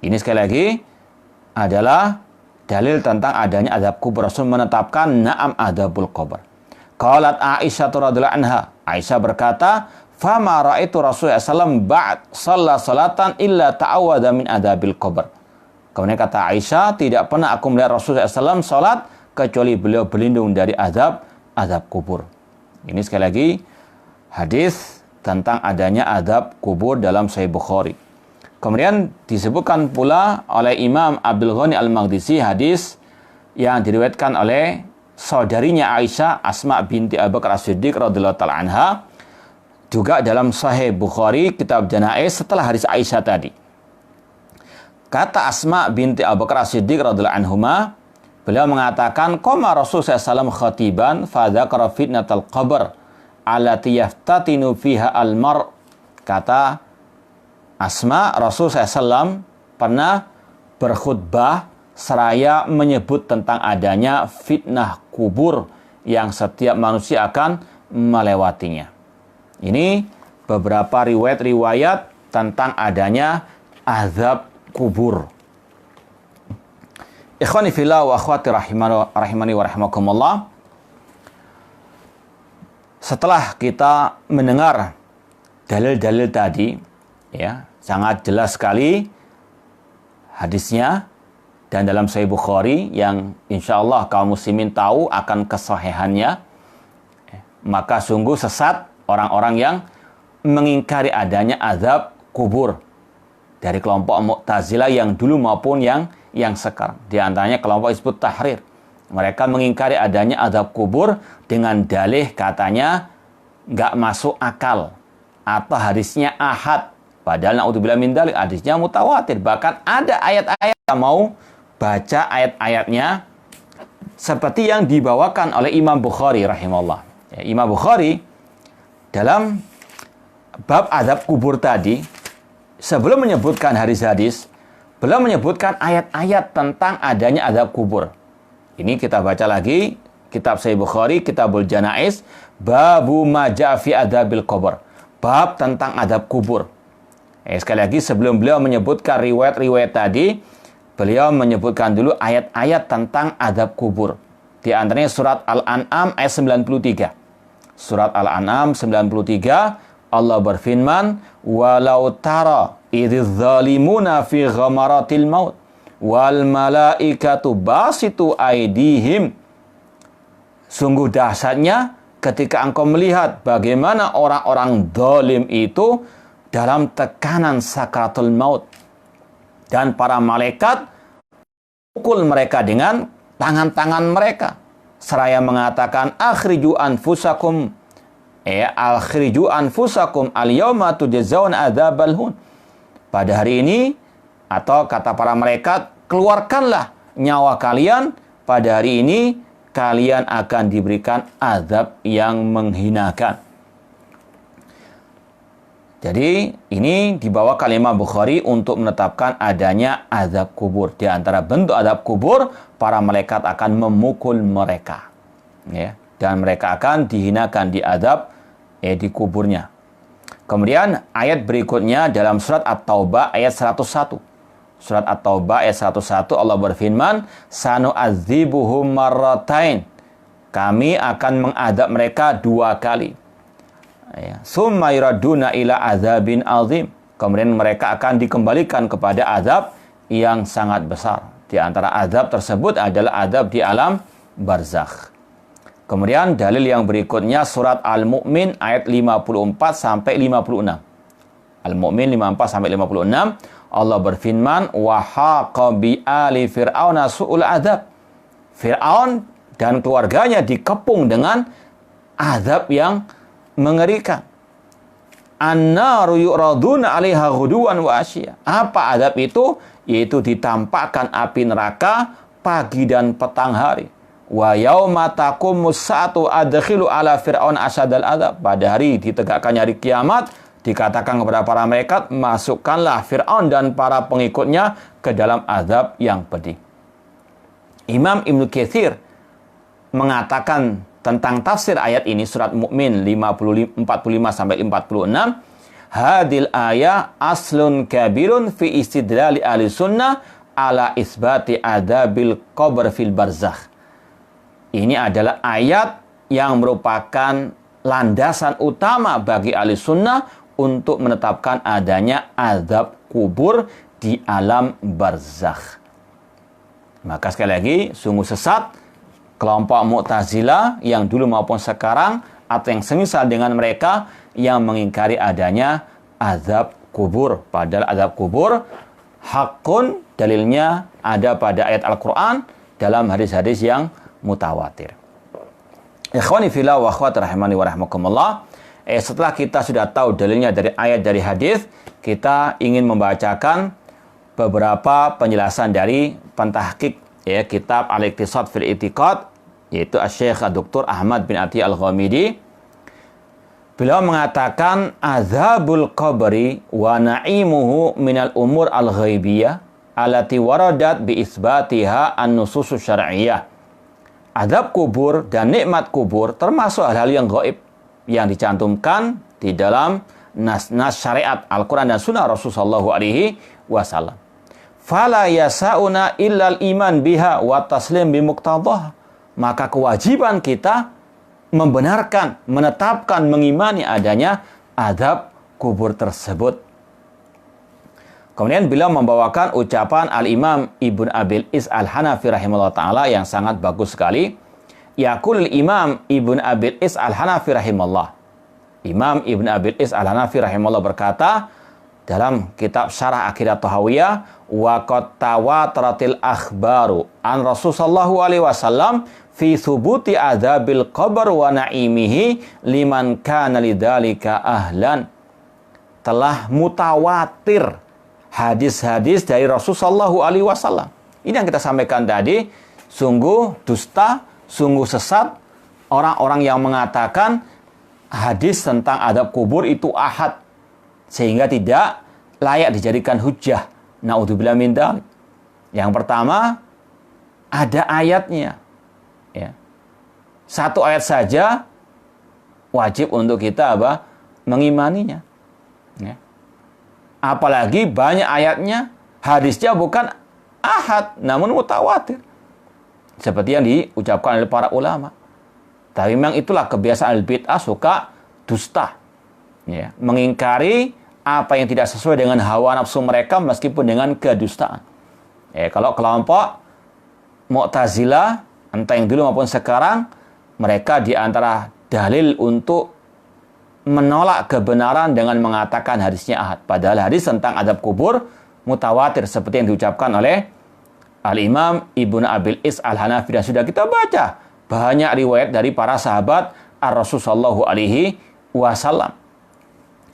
Ini sekali lagi adalah dalil tentang adanya azab kubur. Rasul menetapkan na'am adzabul qabr. Qalat Aisyah radhiyallahu anha. Aisyah berkata, "Fama ra'aitu Rasulullah SAW ba'd shalla salatan illa ta'awwadha min adzabil qabr." Kemudian kata Aisyah, tidak pernah aku melihat Rasulullah SAW salat kecuali beliau berlindung dari azab kubur. Ini sekali lagi hadis tentang adanya azab kubur dalam Sahih Bukhari. Kemudian disebutkan pula oleh Imam Abdul Ghani Al-Maqdisi hadis yang diriwayatkan oleh saudarinya Aisyah, Asma binti Abu Bakar As-Siddiq radhiyallahu taala anha, juga dalam Sahih Bukhari kitab Janaiz setelah hadis Aisyah tadi. Kata Asma binti Abu Bakar As-Siddiq radhiyallahu anhuma, beliau mengatakan, qama Rasulullah SAW khatiban fa dzakara fitnatal qabr allati yaftatinu fiha al-mar. Kata Asma, Rasulullah SAW pernah berkhutbah seraya menyebut tentang adanya fitnah kubur yang setiap manusia akan melewatinya. Ini beberapa riwayat-riwayat tentang adanya azab kubur. Ikhwani fillah wa akhwati rahimani wa rahimakumullah. Setelah kita mendengar dalil-dalil tadi, ya, sangat jelas sekali hadisnya dan dalam Sahih Bukhari yang insyaallah kaum muslimin tahu akan kesahihannya, maka sungguh sesat orang-orang yang mengingkari adanya azab kubur dari kelompok Mu'tazilah yang dulu maupun yang sekarang. Di antaranya kelompok Hizbut Tahrir. Mereka mengingkari adanya azab kubur dengan dalih katanya nggak masuk akal atau hadisnya ahad. Padahal na'udzubillah min dzalik, hadisnya mutawatir. Bahkan ada ayat-ayat yang mau baca ayat-ayatnya seperti yang dibawakan oleh Imam Bukhari rahimahullah. Ya, Imam Bukhari dalam bab adab kubur tadi, sebelum menyebutkan hadis-hadis, beliau menyebutkan ayat-ayat tentang adanya adab kubur. Ini kita baca lagi, kitab Sahih Bukhari, Kitabul Janaiz, Babu ma ja'a fi adabil qabr. Bab tentang adab kubur. Sekali lagi, sebelum beliau menyebutkan riwayat-riwayat tadi, beliau menyebutkan dulu ayat-ayat tentang adab kubur. Di antaranya surat Al-An'am ayat 93. Surat Al-An'am 93, Allah berfirman, "Walau tara idz zalimuna fi ghamaratil maut wal malaikatu basitu aydihim." Sungguh dahsyatnya ketika engkau melihat bagaimana orang-orang zalim itu dalam tekanan sakaratul maut dan para malaikat pukul mereka dengan tangan-tangan mereka seraya mengatakan akhriju anfusakum al-yawma tujzaun adzabal hun. Pada hari ini, atau kata para malaikat, keluarkanlah nyawa kalian, pada hari ini kalian akan diberikan azab yang menghinakan. Jadi ini dibawa kalimat Bukhari untuk menetapkan adanya azab kubur. Di antara bentuk azab kubur, para malaikat akan memukul mereka, ya, dan mereka akan dihinakan di azab di kuburnya. Kemudian ayat berikutnya dalam surat At-Taubah ayat 101. Surat At-Taubah ayat 101 Allah berfirman, "Sanu'adzibuhum marratain." Kami akan mengadab mereka 2 kali. Summa yuraduna ila azabin azim. Kemudian mereka akan dikembalikan kepada azab yang sangat besar. Di antara azab tersebut adalah azab di alam barzakh. Kemudian dalil yang berikutnya surat Al-Mu'min ayat 54 sampai 56. Al-Mu'min 54 sampai 56, Allah berfirman, "Wa haqa bi ali fir'auna su'ul azab." Fir'aun dan keluarganya dikepung dengan azab yang mengerikan. An-naru yu'raduna 'alaiha ghuduwan wa asya. Apa azab itu? Yaitu ditampakkan api neraka pagi dan petang hari. Wa yauma taqumus sa'atu adkhilu 'ala fir'aun asyadal azab. Pada hari ditegakkannya hari kiamat, dikatakan kepada para malaikat, masukkanlah Fir'aun dan para pengikutnya ke dalam azab yang pedih. Imam Ibnu Katsir mengatakan tentang tafsir ayat ini, surat Mu'min 45 sampai 46, hadil ayat aslun kabirun fi istidlali ahli sunnah ala isbati adabil qabr fil barzakh. Ini adalah ayat yang merupakan landasan utama bagi ahli sunnah untuk menetapkan adanya azab kubur di alam barzakh. Maka sekali lagi, sungguh sesat kelompok Mu'tazilah yang dulu maupun sekarang, atau yang semisal dengan mereka yang mengingkari adanya azab kubur. Padahal azab kubur hakun, dalilnya ada pada ayat Al-Quran dalam hadis-hadis yang mutawatir. Ikhwani fillah wa akhwati rahimani wa rahmakumullah. Setelah kita sudah tahu dalilnya dari ayat, dari hadis, kita ingin membacakan beberapa penjelasan dari pentahqiq kitab Al-Iqtisad fil I'tiqad, yaitu Asy-Syaikh Dr. Ahmad bin Atiyah Al-Ghamidi. Beliau mengatakan azabul qabri wa na'imuhu minal umur al-ghaibiyah allati waradat bi isbatiha an-nusus syar'iyyah. Azab kubur dan nikmat kubur termasuk hal-hal yang gaib yang dicantumkan di dalam nas-nas syariat Al-Quran dan Sunnah Rasulullah SAW. Fala yasa'una illal iman biha wa taslim bimuqtadhah. Maka kewajiban kita membenarkan, menetapkan, mengimani adanya azab kubur tersebut. Kemudian beliau membawakan ucapan Al-Imam Ibn Abil Is Al-Hanafi rahimahullah ta'ala yang sangat bagus sekali. Yaqul Imam Ibn Abil Is Al-Hanafi rahimahullah. Imam Ibn Abil Is Al-Hanafi rahimahullah berkata dalam kitab Syarah Aqidah Tahawiyah, wa qad tawataratil akhbaru an Rasulullah sallallahu alaihi wasallam fi thubuti adzabil qabr wa na'imihi liman kana lidzalika ahlan. Telah mutawatir hadis-hadis dari Rasulullah sallallahu alaihi wasallam. Ini yang kita sampaikan tadi, sungguh dusta, sungguh sesat orang-orang yang mengatakan hadis tentang adab kubur itu ahad, sehingga tidak layak dijadikan hujjah. Naudzubillah min dzalik. Yang pertama, ada ayatnya. Ya. Satu ayat saja wajib untuk kita mengimaninya. Ya. Apalagi banyak ayatnya, hadisnya bukan ahad, namun mutawatir. Seperti yang diucapkan oleh para ulama. Tapi memang itulah kebiasaan al-bid'ah, suka dusta. Ya. Mengingkari apa yang tidak sesuai dengan hawa nafsu mereka meskipun dengan kedustaan. Ya, kalau kelompok Mu'tazilah, entah yang dulu maupun sekarang, mereka di antara dalil untuk menolak kebenaran dengan mengatakan hadisnya ahad. Padahal hadis tentang adab kubur mutawatir seperti yang diucapkan oleh Al-Imam Ibnu Abil Is Al-Hanafi, dan sudah kita baca banyak riwayat dari para sahabat Ar-Rasul sallallahu alaihi wasallam.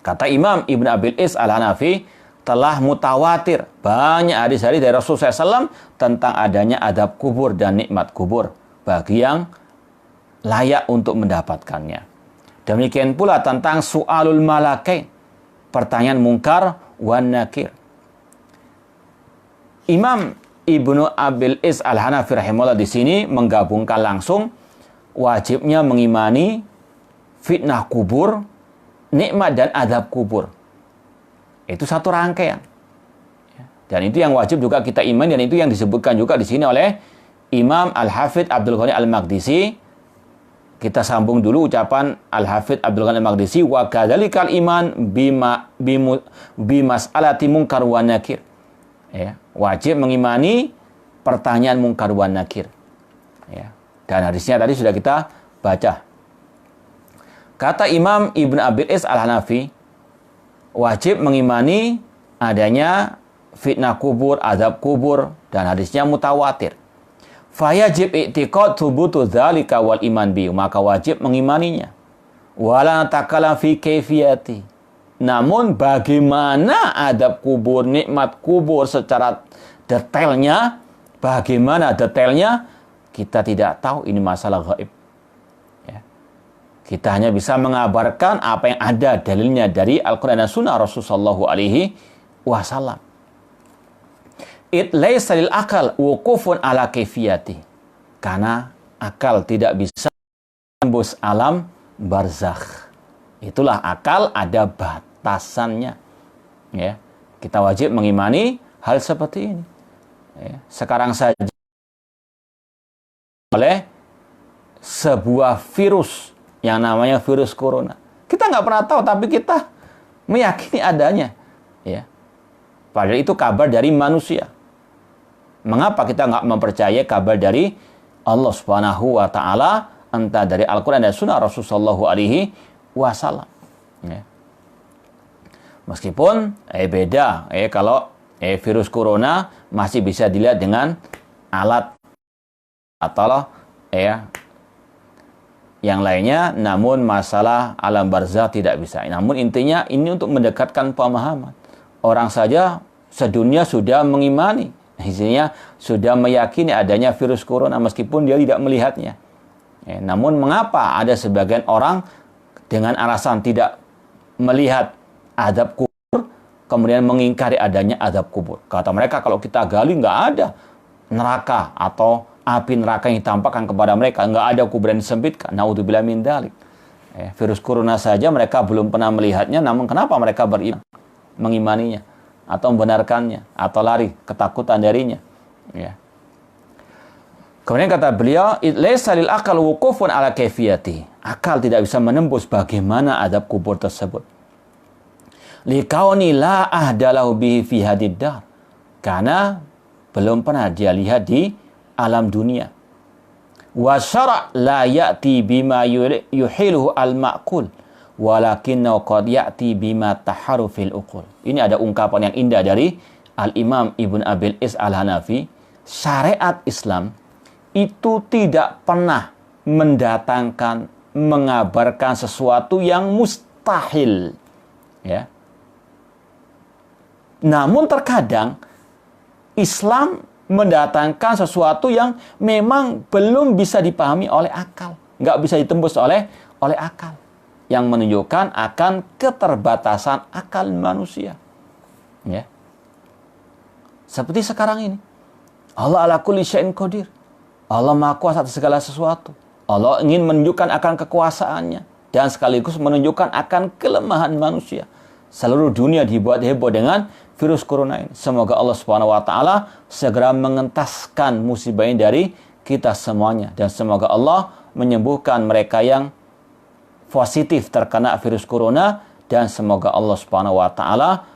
Kata Imam Ibnu Abil Is Al-Hanafi, telah mutawatir banyak hadis-hadis dari Rasul SAW tentang adanya adab kubur dan nikmat kubur bagi yang layak untuk mendapatkannya. Demikian pula tentang su'alul malakain, pertanyaan mungkar wan nakir. Imam Ibnu Abil Is Al-Hanafi rahimahullah di sini menggabungkan langsung wajibnya mengimani fitnah kubur, nikmat dan adab kubur. Itu satu rangkaian. Dan itu yang wajib juga kita imani, dan itu yang disebutkan juga di sini oleh Imam Al-Hafidh Abdul Ghani Al-Maqdisi. Kita sambung dulu ucapan Al-Hafidh Abdul Ghani Al-Maqdisi, wa kadzalikal iman bimas'alati munkar wa nakir. Ya, wajib mengimani pertanyaan munkar wa nakir. Ya. Dan hadisnya tadi sudah kita baca. Kata Imam Ibn Abil Is Al-Hanafi, wajib mengimani adanya fitnah kubur, azab kubur, dan hadisnya mutawatir. Fayajib i'tiqad thubutu dzalika wal iman bi, maka wajib mengimaninya. Wala takalam fi kaifiyati. Namun bagaimana adab kubur, nikmat kubur secara detailnya, bagaimana detailnya, kita tidak tahu, ini masalah gaib. Ya. Kita hanya bisa mengabarkan apa yang ada dalilnya dari Al-Quran dan Sunnah Rasulullah SAW. It laysa lil akal wuqufun ala kaifiyati. Karena akal tidak bisa tembus alam barzakh. Itulah akal, ada batasannya. Ya. Kita wajib mengimani hal seperti ini. Ya. Sekarang saja oleh sebuah virus yang namanya virus corona. Kita nggak pernah tahu, tapi kita meyakini adanya. Ya. Padahal itu kabar dari manusia. Mengapa kita nggak mempercayai kabar dari Allah Subhanahu wa Ta'ala, entah dari Al-Quran dan Sunnah Rasulullah SAW? Ya. Meskipun beda, kalau virus corona masih bisa dilihat dengan alat atau yang lainnya, namun masalah alam barzakh tidak bisa. Namun intinya ini untuk mendekatkan pemahaman. Orang saja sedunia sudah mengimani, isinya sudah meyakini adanya virus corona meskipun dia tidak melihatnya. Namun mengapa ada sebagian orang dengan alasan tidak melihat azab kubur kemudian mengingkari adanya azab kubur? Kata mereka, kalau kita gali nggak ada neraka atau api neraka yang ditampakkan kepada mereka, nggak ada kuburan disempitkan. Naudzubillah min dzalik. Virus corona saja mereka belum pernah melihatnya, namun kenapa mereka beriman, mengimaninya atau membenarkannya atau lari ketakutan darinya? Ya. Kemudian kata beliau, laysa lil akal wuqufun ala kaifiyati. Akal tidak bisa menembus bagaimana adab kubur tersebut. Liqauni la ahdalahu bihi fi hadid dar. Karena belum pernah dia lihat di alam dunia. Wa syara' la ya'ti bima yuhiluhu al-ma'qul, walakinnahu qad ya'ti bima taharu fil uqul. Ini ada ungkapan yang indah dari Al-Imam Ibn Abil Is Al-Hanafi. Syariat Islam itu tidak pernah mendatangkan, mengabarkan sesuatu yang mustahil. Ya. Namun terkadang Islam mendatangkan sesuatu yang memang belum bisa dipahami oleh akal, nggak bisa ditembus oleh akal. yang menunjukkan akan keterbatasan akal manusia. Ya. Seperti sekarang ini. Allah ala kulli syai'in qadir. Allah Maha Kuasa atas segala sesuatu. Allah ingin menunjukkan akan kekuasaannya dan sekaligus menunjukkan akan kelemahan manusia. Seluruh dunia dibuat heboh dengan virus corona ini. Semoga Allah Subhanahu wa taala segera mengentaskan musibah ini dari kita semuanya, dan semoga Allah menyembuhkan mereka yang positif terkena virus corona, dan semoga Allah Subhanahu wa taala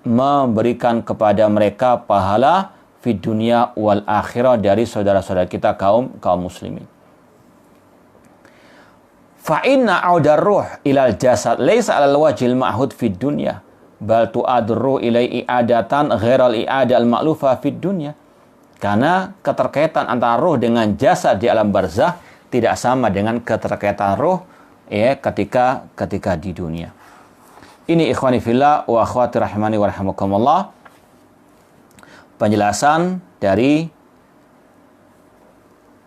memberikan kepada mereka pahala fid dunya wal akhirah dari saudara-saudara kita kaum muslimin. Fa inna audar ruh ilal jasad laisa alal wajhil ma'hud fid dunya bal tu'adur ruh ilai i'adatan ghairal i'adal ma'lufa fid dunya. Karena keterkaitan antara ruh dengan jasad di alam barzah tidak sama dengan keterkaitan ruh ya ketika di dunia. Ini ikhwani fillah wa akhwati rahimani wa rahimakumullah, penjelasan dari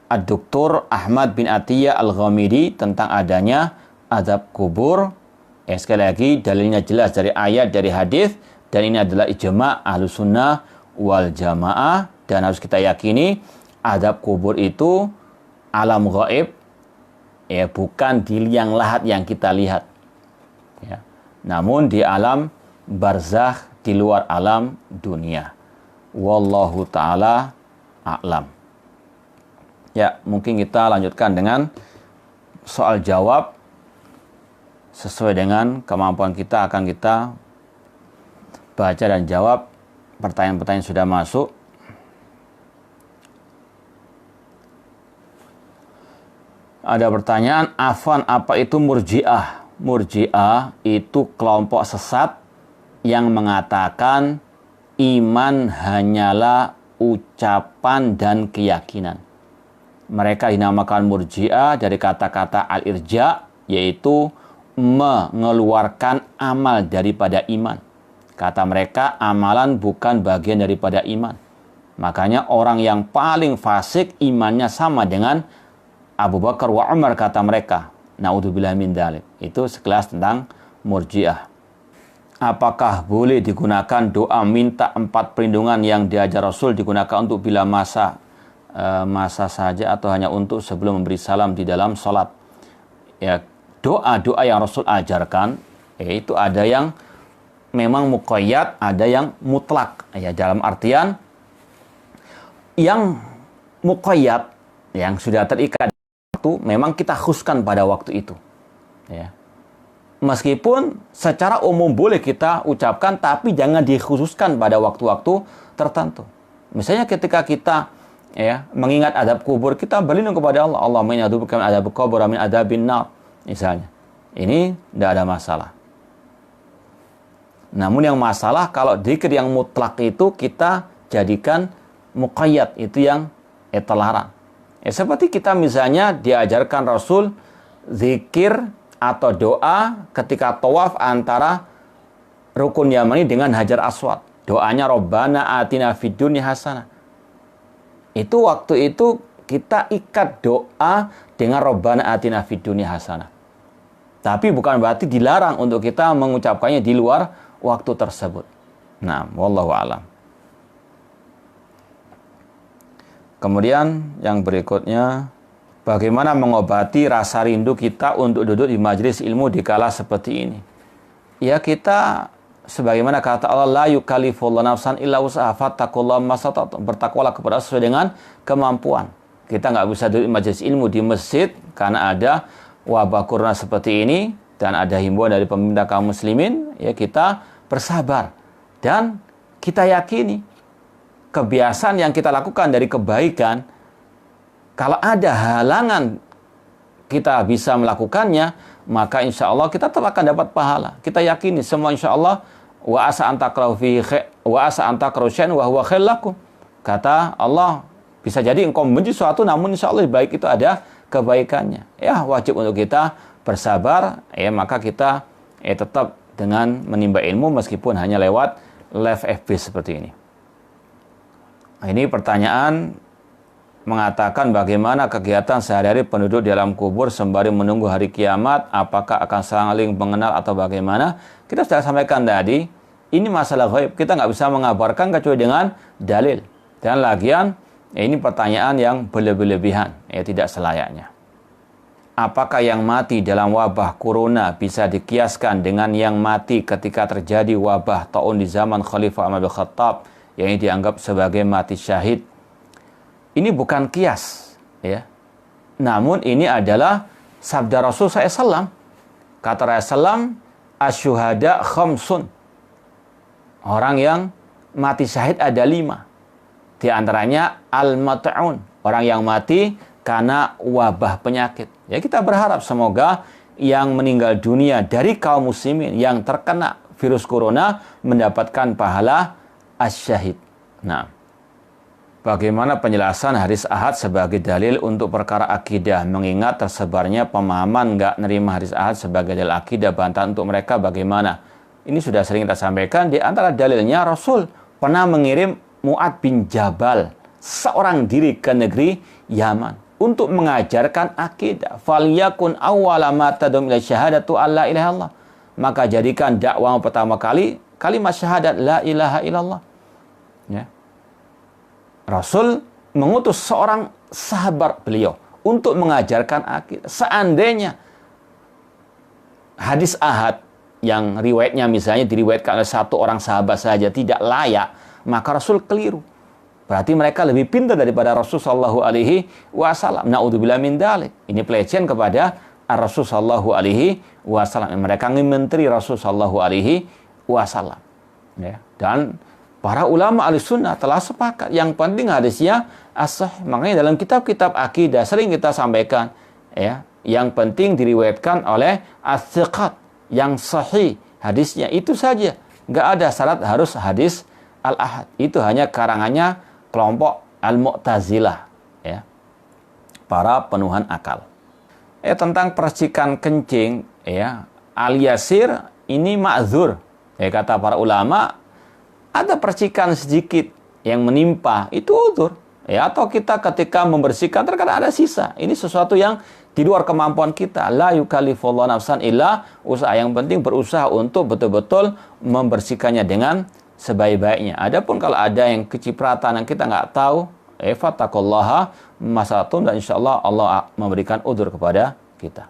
Ad-Doktor Ahmad bin Atiyah Al-Ghamidi tentang adanya azab kubur. Sekali lagi dalilnya jelas dari ayat, dari hadis, dan ini adalah ijma' Ahlus Sunnah wal Jamaah, dan harus kita yakini azab kubur itu alam gaib, ya, bukan di liang lahat yang kita lihat, ya, namun di alam barzakh, di luar alam dunia. Wallahu ta'ala a'lam. Ya, mungkin kita lanjutkan dengan soal jawab. Sesuai dengan kemampuan kita akan kita baca dan jawab pertanyaan-pertanyaan yang sudah masuk. Ada pertanyaan, Afwan, apa itu murji'ah? Murji'ah itu kelompok sesat yang mengatakan iman hanyalah ucapan dan keyakinan. Mereka dinamakan murji'ah dari kata-kata al-irja', yaitu mengeluarkan amal daripada iman. Kata mereka, amalan bukan bagian daripada iman. Makanya orang yang paling fasik imannya sama dengan Abu Bakar wa Umar, kata mereka. Na'udzubillah min dzalik. Itu sekelas tentang murji'ah. Apakah boleh digunakan doa minta 4 perlindungan yang diajar Rasul digunakan untuk bila masa saja atau hanya untuk sebelum memberi salam di dalam sholat? Ya, doa-doa yang Rasul ajarkan, itu ada yang memang muqayyad, ada yang mutlak. Ya, dalam artian yang muqayyad, yang sudah terikat waktu, memang kita khususkan pada waktu itu. Ya. Meskipun secara umum boleh kita ucapkan, tapi jangan dikhususkan pada waktu-waktu tertentu. Misalnya ketika kita mengingat adab kubur, kita berlindung kepada Allah. Allahumma inni a'udzubika min adzabil qabr wa min adzabin nar. Misalnya. Ini tidak ada masalah. Namun yang masalah kalau dzikir yang mutlak itu kita jadikan muqayyad, itu yang terlarang. Seperti kita misalnya diajarkan Rasul zikir atau doa ketika tawaf antara Rukun Yamani dengan Hajar Aswad. Doanya Rabbana atina fid dunya hasanah. Itu waktu itu kita ikat doa dengan Rabbana atina fid dunya hasanah. Tapi bukan berarti dilarang untuk kita mengucapkannya di luar waktu tersebut. Nah, wallahu a'lam. Kemudian yang berikutnya, bagaimana mengobati rasa rindu kita untuk duduk di majelis ilmu di kala seperti ini? Ya, kita sebagaimana kata Allah, la yukallifullahu nafsan illa wus'aha fattaqullaha mastata'tum. Bertakwalah kepada sesuai dengan kemampuan. Kita nggak bisa duduk di majelis ilmu di masjid karena ada wabah corona seperti ini dan ada himbauan dari pemerintah kaum muslimin. Ya, kita bersabar dan kita yakini kebiasaan yang kita lakukan dari kebaikan, kalau ada halangan kita bisa melakukannya, maka insya Allah kita tetap akan dapat pahala. Kita yakini semua insya Allah, wa asa antakrahu syai'an wa huwa khairul lakum. Kata Allah, bisa jadi engkau membenci sesuatu, namun insya Allah baik itu ada kebaikannya. Ya, wajib untuk kita bersabar, maka kita tetap dengan menimba ilmu meskipun hanya lewat live FB seperti ini. Ini pertanyaan mengatakan bagaimana kegiatan sehari-hari penduduk di alam kubur sembari menunggu hari kiamat, apakah akan saling mengenal atau bagaimana. Kita sudah sampaikan tadi, ini masalah ghaib. Kita nggak bisa mengabarkan kecuali dengan dalil. Dan lagian, ini pertanyaan yang berlebihan, tidak selayaknya. Apakah yang mati dalam wabah corona bisa dikiaskan dengan yang mati ketika terjadi wabah taun di zaman Khalifah Umar bin Khattab yang dianggap sebagai mati syahid? Ini bukan kias, ya. Namun ini adalah sabda Rasul SAW. Kata Rasulullah, asyuhada khamsun. Orang yang mati syahid ada 5. Di antaranya al-mat'un, orang yang mati karena wabah penyakit. Ya, kita berharap semoga yang meninggal dunia dari kaum muslimin yang terkena virus corona mendapatkan pahala asyahid. Nah, bagaimana penjelasan hadis ahad sebagai dalil untuk perkara akidah, mengingat tersebarnya pemahaman nggak nerima hadis ahad sebagai dalil akidah, bantahan untuk mereka bagaimana? Ini sudah sering kita sampaikan. Di antara dalilnya, Rasul pernah mengirim Mu'ad bin Jabal seorang diri ke negeri Yaman untuk mengajarkan akidah. Falyakun awwala ma tad'u ila syahadatu alla ilaha illallah. Maka jadikan dakwah pertama kali kalimat syahadat la ilaha illallah. Ya. Rasul mengutus seorang sahabat beliau untuk mengajarkan akidah. Seandainya hadis ahad yang riwayatnya misalnya diriwayatkan oleh satu orang sahabat saja tidak layak, maka Rasul keliru. Berarti mereka lebih pintar daripada Rasul sallallahu alaihi wasallam. Na'udzubillah min dzalik. Ini pelecehan kepada Rasul sallallahu alaihi wasallam. Mereka menteri Rasul sallallahu alaihi wasallam. Ya. Dan para ulama Ahlussunnah telah sepakat yang penting hadisnya as-sahih. Makanya dalam kitab-kitab akidah sering kita sampaikan, ya, yang penting diriwayatkan oleh as-thiqat, yang sahih hadisnya itu saja. Enggak ada syarat harus hadis al-ahad. Itu hanya karangannya kelompok Al-Mu'tazilah, ya, para penuhan akal. Tentang percikan kencing, ya, al-yasir ini ma'dzur. Kata para ulama, ada percikan sedikit yang menimpa, itu udzur. Atau kita ketika membersihkan terkadang ada sisa. Ini sesuatu yang di luar kemampuan kita. La yukallifullahu nafsan illa usaha. Yang penting berusaha untuk betul-betul membersihkannya dengan sebaik-baiknya. Adapun kalau ada yang kecipratan yang kita nggak tahu, fattaqullaha masatun, dan insyaallah Allah memberikan udzur kepada kita.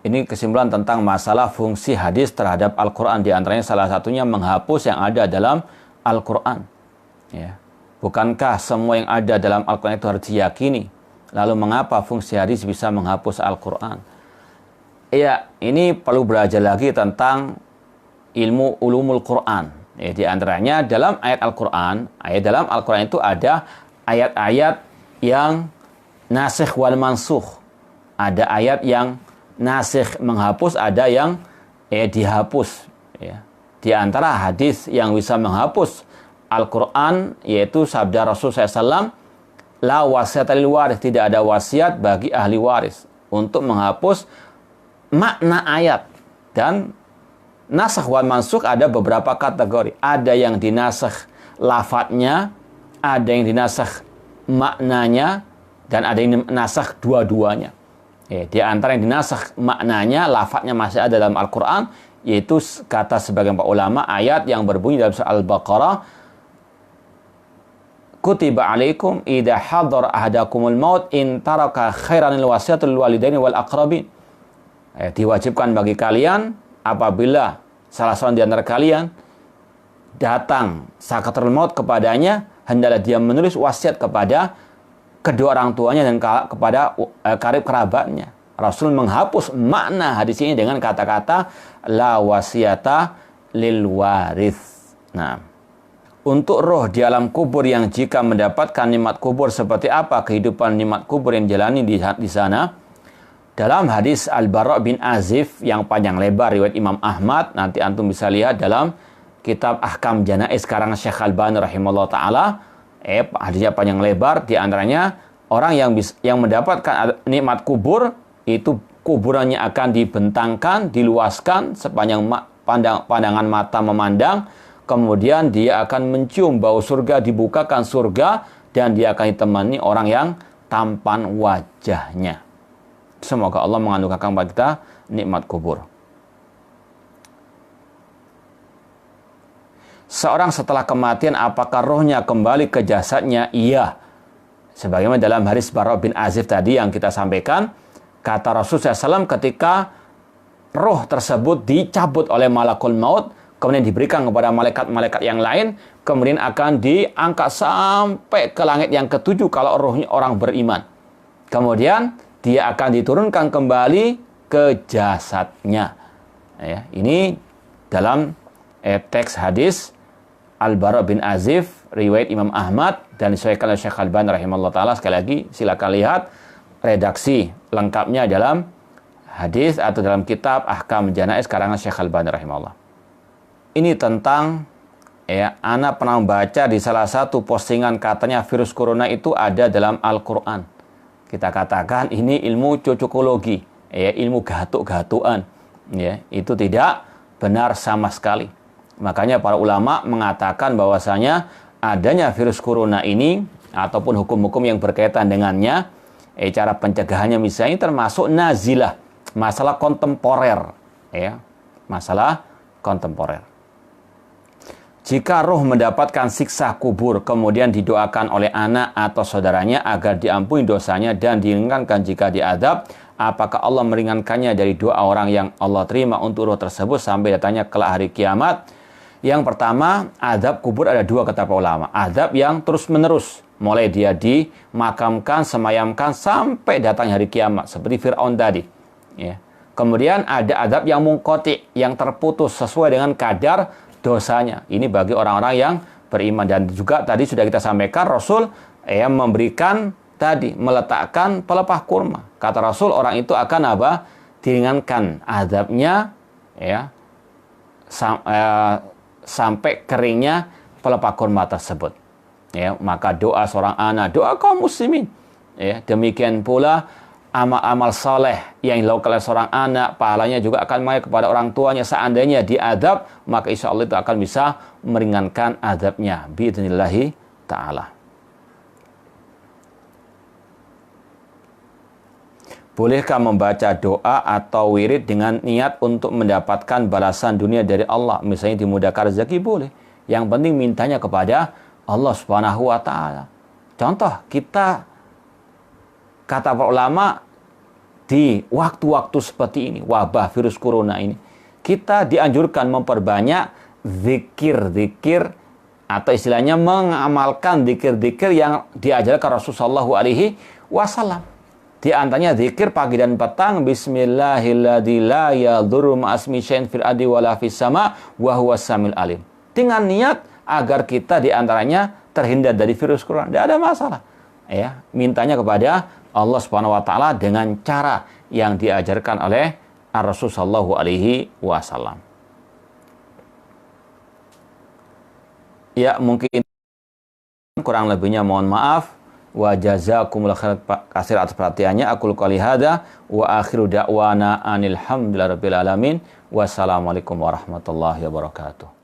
Ini kesimpulan tentang masalah fungsi hadis terhadap Al-Quran. Di antaranya salah satunya menghapus yang ada dalam Al-Quran. Ya. Bukankah semua yang ada dalam Al-Quran itu harus diyakini? Lalu mengapa fungsi hadis bisa menghapus Al-Quran? Ya, ini perlu belajar lagi tentang ilmu ulumul Quran. Di antaranya dalam ayat dalam Al-Quran itu ada ayat-ayat yang nasikh wal mansukh. Ada ayat yang nasikh menghapus, ada yang dihapus. Ya. Di antara hadis yang bisa menghapus Al-Quran yaitu sabda Rasul SAW, la wasiata lil waris, tidak ada wasiat bagi ahli waris, untuk menghapus makna ayat. Dan nasakh wal mansukh ada beberapa kategori. Ada yang dinasakh lafadznya, ada yang dinasakh maknanya, dan ada yang dinasakh dua-duanya. Di antara yang dinasakh maknanya, lafadznya masih ada dalam Al-Quran, yaitu kata sebagian ulama ayat yang berbunyi dalam surah Al-Baqarah, kutiba alaikum idza hadara ahadakumul maut in taraka khairanil wasiyatul walidaini wal aqrabin. Diwajibkan bagi kalian apabila salah seorang di antara kalian datang sakaratul maut kepadanya, hendaklah dia menulis wasiat kepada kedua orang tuanya dan kepada karib kerabatnya. Rasul menghapus makna hadis ini dengan kata-kata la wasiyata lil warith. Nah, untuk roh di alam kubur yang jika mendapatkan nikmat kubur, seperti apa kehidupan nikmat kubur yang dijalani di sana? Dalam hadis Al-Bara' bin Azif yang panjang lebar riwayat Imam Ahmad, nanti antum bisa lihat dalam kitab Ahkam Janaiz sekarang Syekh Albani rahimahullah taala. Hadisnya panjang lebar. Di antaranya orang yang mendapatkan nikmat kubur itu kuburannya akan dibentangkan, diluaskan sepanjang pandangan mata memandang. Kemudian dia akan mencium bau surga, dibukakan surga, dan dia akan ditemani orang yang tampan wajahnya. Semoga Allah menganugerahkan kepada kita nikmat kubur. Seorang setelah kematian, apakah rohnya kembali ke jasadnya? Iya. Sebagaimana dalam hadis Bara bin Azib tadi yang kita sampaikan, kata Rasulullah SAW ketika roh tersebut dicabut oleh malakul maut, kemudian diberikan kepada malaikat-malaikat yang lain, kemudian akan diangkat sampai ke langit yang ketujuh kalau rohnya orang beriman. Kemudian dia akan diturunkan kembali ke jasadnya. Ya, ini dalam teks hadis Al-Bara bin Azib, riwayat Imam Ahmad dan disahihkan oleh Syekh Al-Albani rahimahullah ta'ala. Sekali lagi silakan lihat redaksi lengkapnya dalam hadis atau dalam kitab Ahkam Janaiz karangan Syekh Al-Albani rahimahullah. Ini tentang ana pernah membaca di salah satu postingan katanya virus corona itu ada dalam Al-Qur'an. Kita katakan ini ilmu cocokologi, ilmu gatuk-gatuan. Ya, itu tidak benar sama sekali. Makanya para ulama mengatakan bahwasanya adanya virus corona ini ataupun hukum-hukum yang berkaitan dengannya, cara pencegahannya misalnya termasuk nazilah, masalah kontemporer, masalah kontemporer. Jika roh mendapatkan siksa kubur kemudian didoakan oleh anak atau saudaranya agar diampuni dosanya dan diringankan jika diadab, apakah Allah meringankannya dari doa orang yang Allah terima untuk roh tersebut sampai datangnya kelak hari kiamat? Yang pertama, azab kubur ada dua kata para ulama. Azab yang terus-menerus, mulai dia dimakamkan, semayamkan sampai datang hari kiamat, seperti Fir'aun tadi. Ya. Kemudian ada azab yang munqati, yang terputus sesuai dengan kadar dosanya. Ini bagi orang-orang yang beriman. Dan juga tadi sudah kita sampaikan, Rasul memberikan tadi, meletakkan pelepah kurma. Kata Rasul, orang itu akan apa? Diringankan azabnya, sampai keringnya pelepah kurma tersebut. Maka doa seorang anak, doa kaum muslimin. Demikian pula amal-amal soleh yang dilakukan oleh seorang anak, pahalanya juga akan mengalir kepada orang tuanya. Seandainya diadab, maka insya Allah itu akan bisa meringankan adabnya. Bi'idhnillahi ta'ala. Bolehkah membaca doa atau wirid dengan niat untuk mendapatkan balasan dunia dari Allah? Misalnya dimudahkan rezeki, boleh. Yang penting mintanya kepada Allah Subhanahu wa ta'ala. Contoh, kita, kata para ulama, di waktu-waktu seperti ini, wabah virus corona ini, kita dianjurkan memperbanyak zikir-zikir atau istilahnya mengamalkan zikir-zikir yang diajarkan Rasulullah SAW. Di antaranya zikir pagi dan petang, Bismillahilladzi la yadurru ma'asmi syai'in fil ardi wala fis sama wa huwas samiul alim. Dengan niat agar kita di antaranya terhindar dari virus corona. Tidak ada masalah. Mintanya kepada Allah Subhanahu wa taala dengan cara yang diajarkan oleh Rasul sallallahu alaihi wasallam. Ya, mungkin kurang lebihnya mohon maaf. Wa jazakumullahu khairan katsir atas perhatiannya. Aku qouli hada wa akhiru da'wana anil hamdulillahi rabbil alamin. Wassalamualaikum warahmatullahi wabarakatuh.